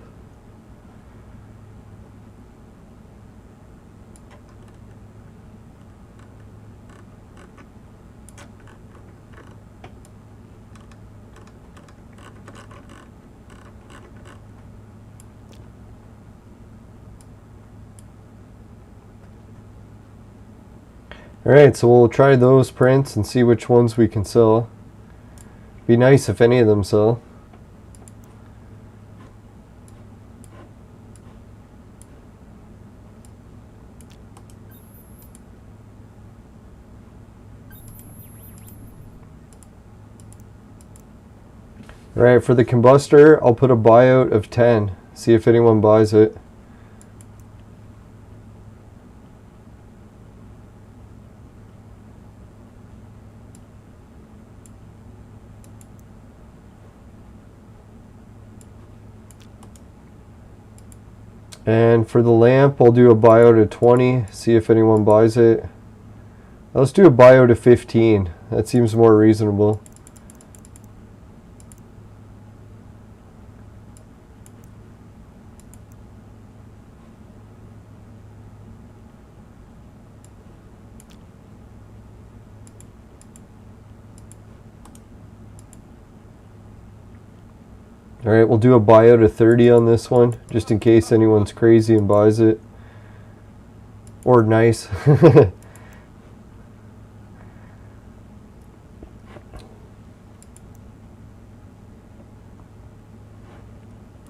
Alright, so we'll try those prints and see which ones we can sell. Be nice if any of them sell. Alright, for the Combustor, I'll put a buyout of 10. See if anyone buys it. And for the lamp, I'll do a buyout of 20, see if anyone buys it. Let's do a buyout of 15. That seems more reasonable. Alright, we'll do a buyout of 30 on this one, just in case anyone's crazy and buys it. Or nice.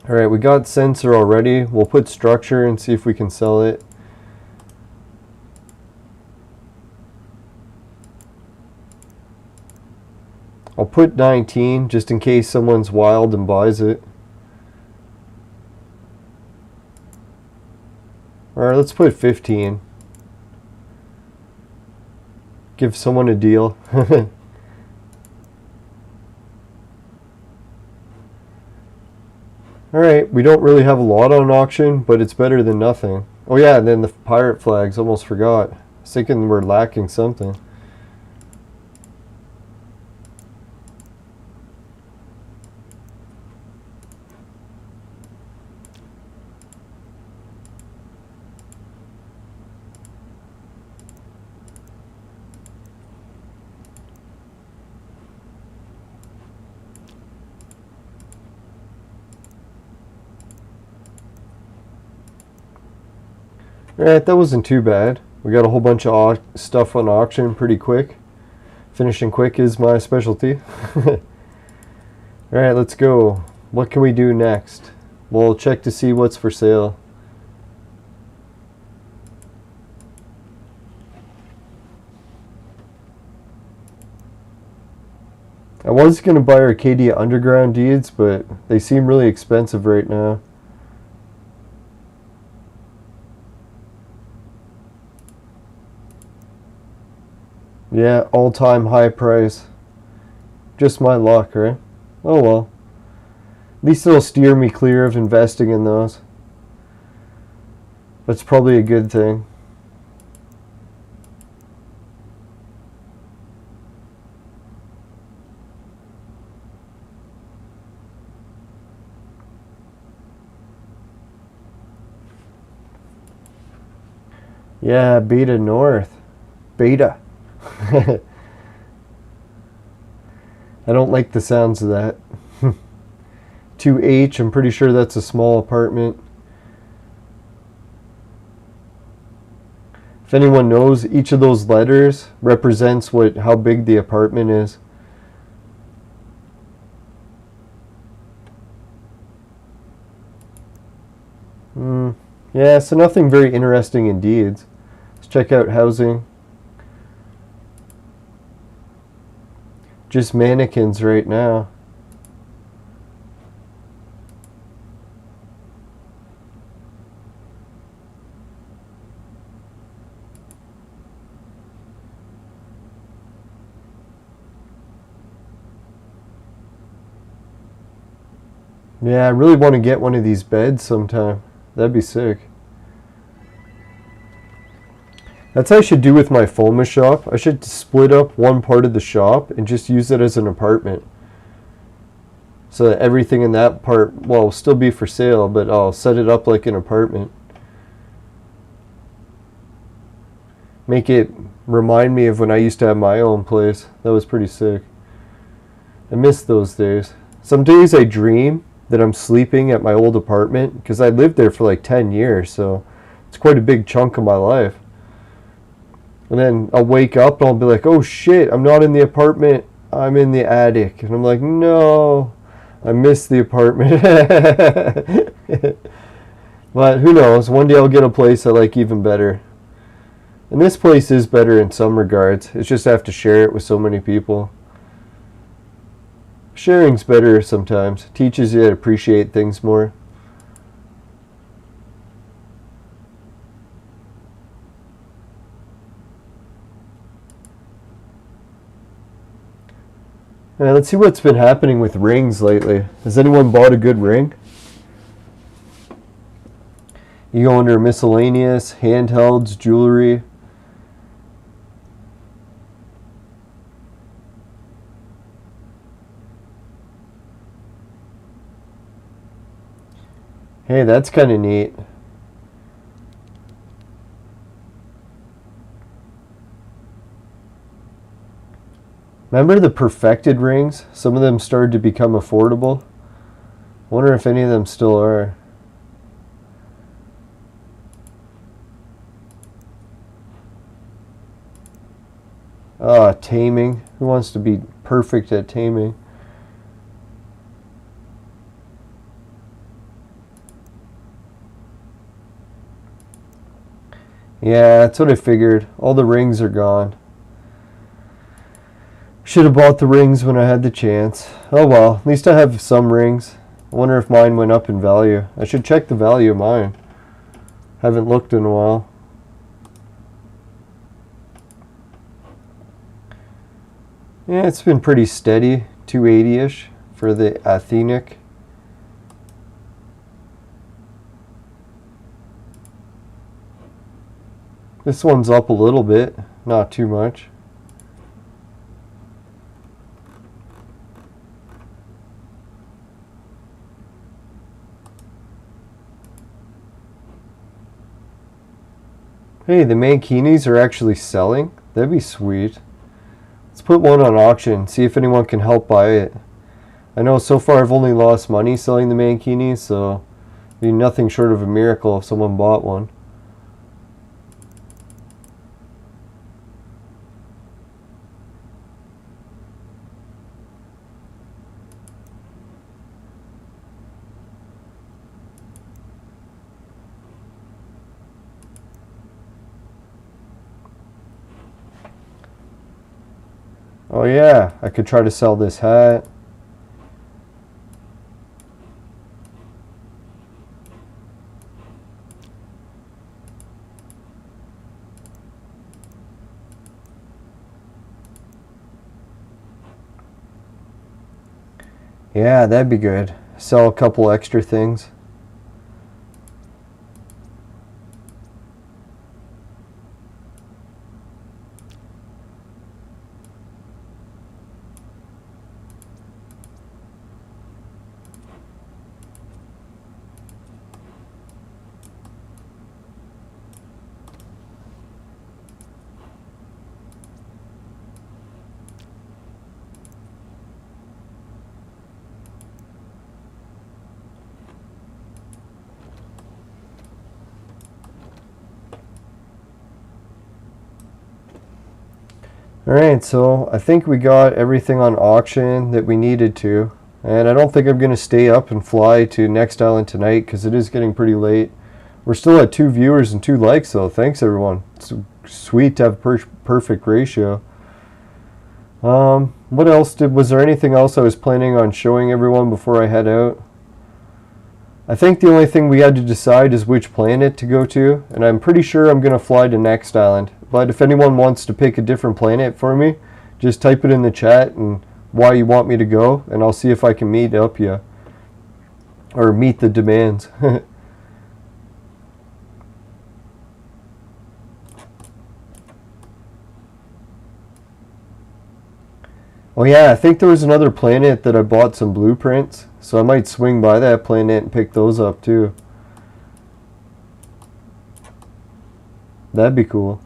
Alright, we got sensor already. We'll put structure and see if we can sell it. I'll put 19 just in case someone's wild and buys it. Alright, let's put 15. Give someone a deal. Alright, we don't really have a lot on auction, but it's better than nothing. Oh yeah, and then the pirate flags, almost forgot. I was thinking we're lacking something. Alright, that wasn't too bad. We got a whole bunch of stuff on auction pretty quick. Finishing quick is my specialty. Alright, let's go. What can we do next? We'll check to see what's for sale. I was going to buy Arcadia Underground deeds, but they seem really expensive right now. Yeah, all-time high price. Just my luck, right? Oh well. At least it'll steer me clear of investing in those. That's probably a good thing. Yeah, Beta North. Beta. I don't like the sounds of that. 2H, I'm pretty sure that's a small apartment. If anyone knows, each of those letters represents how big the apartment is. Yeah, so nothing very interesting in deeds. Let's check out housing. Just mannequins right now. Yeah, I really want to get one of these beds sometime. That'd be sick. That's what I should do with my FOMA shop. I should split up one part of the shop and just use it as an apartment. So that everything in that part, well, will still be for sale, but I'll set it up like an apartment. Make it remind me of when I used to have my own place. That was pretty sick. I miss those days. Some days I dream that I'm sleeping at my old apartment because I lived there for like 10 years, so it's quite a big chunk of my life. And then I'll wake up and I'll be like, oh shit, I'm not in the apartment, I'm in the attic. And I'm like, no, I miss the apartment. But who knows, one day I'll get a place I like even better. And this place is better in some regards. It's just I have to share it with so many people. Sharing's better sometimes. Teaches you to appreciate things more. Now, let's see what's been happening with rings lately. Has anyone bought a good ring? You go under miscellaneous, handhelds, jewelry. Hey, that's kind of neat. Remember the perfected rings? Some of them started to become affordable. Wonder if any of them still are. Ah, taming. Who wants to be perfect at taming? Yeah, that's what I figured. All the rings are gone. Should have bought the rings when I had the chance. Oh well, at least I have some rings. I wonder if mine went up in value. I should check the value of mine. Haven't looked in a while. Yeah, it's been pretty steady, 280-ish for the Athenic. This one's up a little bit, not too much. Hey, the mankinis are actually selling? That'd be sweet. Let's put one on auction, see if anyone can help buy it. I know so far I've only lost money selling the mankinis, so it'd be nothing short of a miracle if someone bought one. Oh yeah, I could try to sell this hat. Yeah, that'd be good. Sell a couple extra things. Alright, so I think we got everything on auction that we needed to. And I don't think I'm going to stay up and fly to next island tonight because it is getting pretty late. We're still at 2 viewers and 2 likes, so thanks everyone. It's sweet to have perfect ratio. What else was there anything else I was planning on showing everyone before I head out? I think the only thing we had to decide is which planet to go to, and I'm pretty sure I'm going to fly to next island. But if anyone wants to pick a different planet for me, just type it in the chat and why you want me to go, and I'll see if I can meet up you. Or meet the demands. Oh yeah, I think there was another planet that I bought some blueprints, so I might swing by that planet and pick those up too. That'd be cool.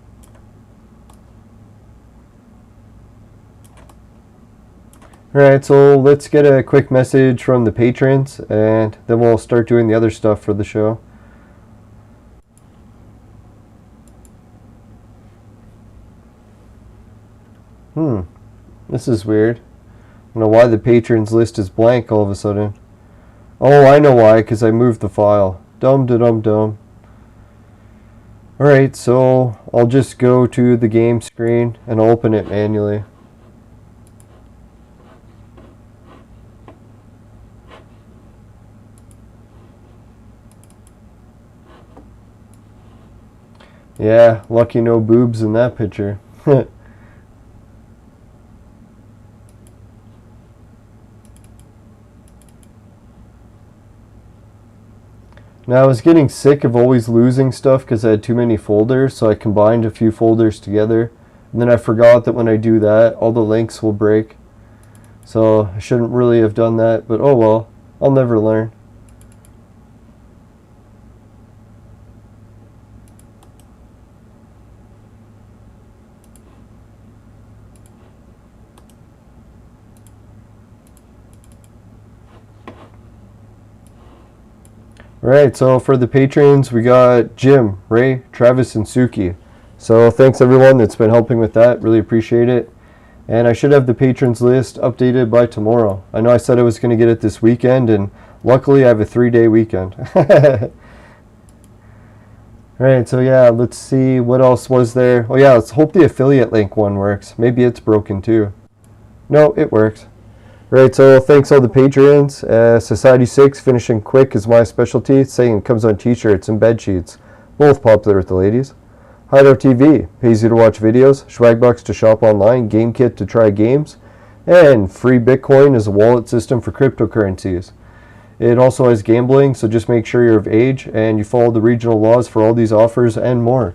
Alright, so let's get a quick message from the patrons, and then we'll start doing the other stuff for the show. This is weird. I don't know why the patrons list is blank all of a sudden. Oh, I know why, because I moved the file. Dum-da-dum-dum. Alright, so I'll just go to the game screen and open it manually. Yeah, lucky no boobs in that picture. Now I was getting sick of always losing stuff because I had too many folders, so I combined a few folders together. And then I forgot that when I do that, all the links will break. So I shouldn't really have done that, but oh well, I'll never learn. Alright, so for the patrons, we got Jim, Ray, Travis, and Suki. So thanks everyone that's been helping with that. Really appreciate it. And I should have the patrons list updated by tomorrow. I know I said I was going to get it this weekend, and luckily I have a 3-day weekend. Alright, so yeah, let's see what else was there. Oh yeah, let's hope the affiliate link one works. Maybe it's broken too. No, it works. Right, so thanks all the patrons. Society 6, finishing quick is my specialty. Saying comes on t-shirts and bed sheets. Both popular with the ladies. Hideout TV pays you to watch videos. Swagbucks to shop online. GameKit to try games. And Free Bitcoin is a wallet system for cryptocurrencies. It also has gambling, so just make sure you're of age and you follow the regional laws for all these offers and more,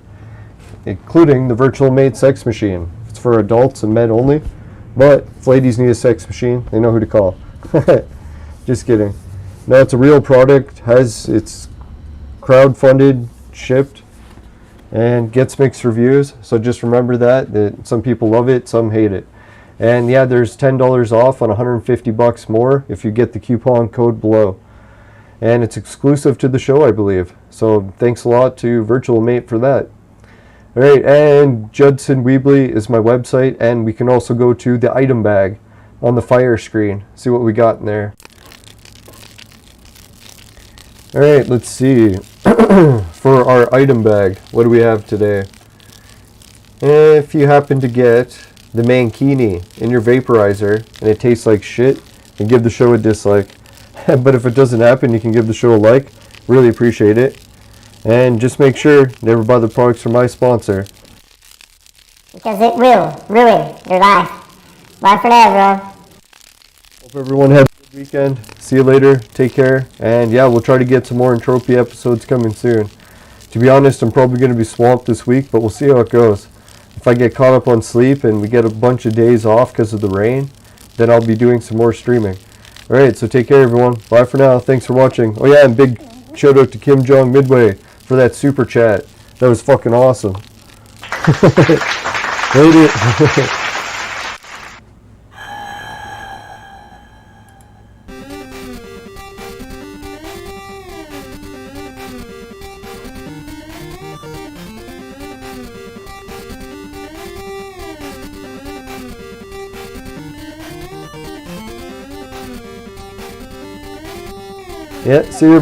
including the virtual mate sex machine. It's for adults and men only. But if ladies need a sex machine, they know who to call. Just kidding. No, it's a real product. It's crowdfunded, shipped, and gets mixed reviews. So just remember that some people love it, some hate it. And yeah, there's $10 off on $150 more if you get the coupon code below. And it's exclusive to the show, I believe. So thanks a lot to Virtual Mate for that. Alright, and Judson Weebly is my website, and we can also go to the item bag on the fire screen. See what we got in there. Alright, let's see. For our item bag, what do we have today? If you happen to get the Mankini in your vaporizer and it tastes like shit, then give the show a dislike. But if it doesn't happen, you can give the show a like. Really appreciate it. And just make sure never buy the products from my sponsor, Because it will ruin your life. Bye for now, everyone. Hope everyone had a good weekend. See you later. Take care. And yeah, we'll try to get some more Entropia episodes coming soon. To be honest, I'm probably going to be swamped this week, but we'll see how it goes. If I get caught up on sleep and we get a bunch of days off because of the rain, then I'll be doing some more streaming. Alright, so take care, everyone. Bye for now. Thanks for watching. Oh yeah, and big shout out to Kim Jong Midway for that super chat. That was fucking awesome. Later. Yeah, see you.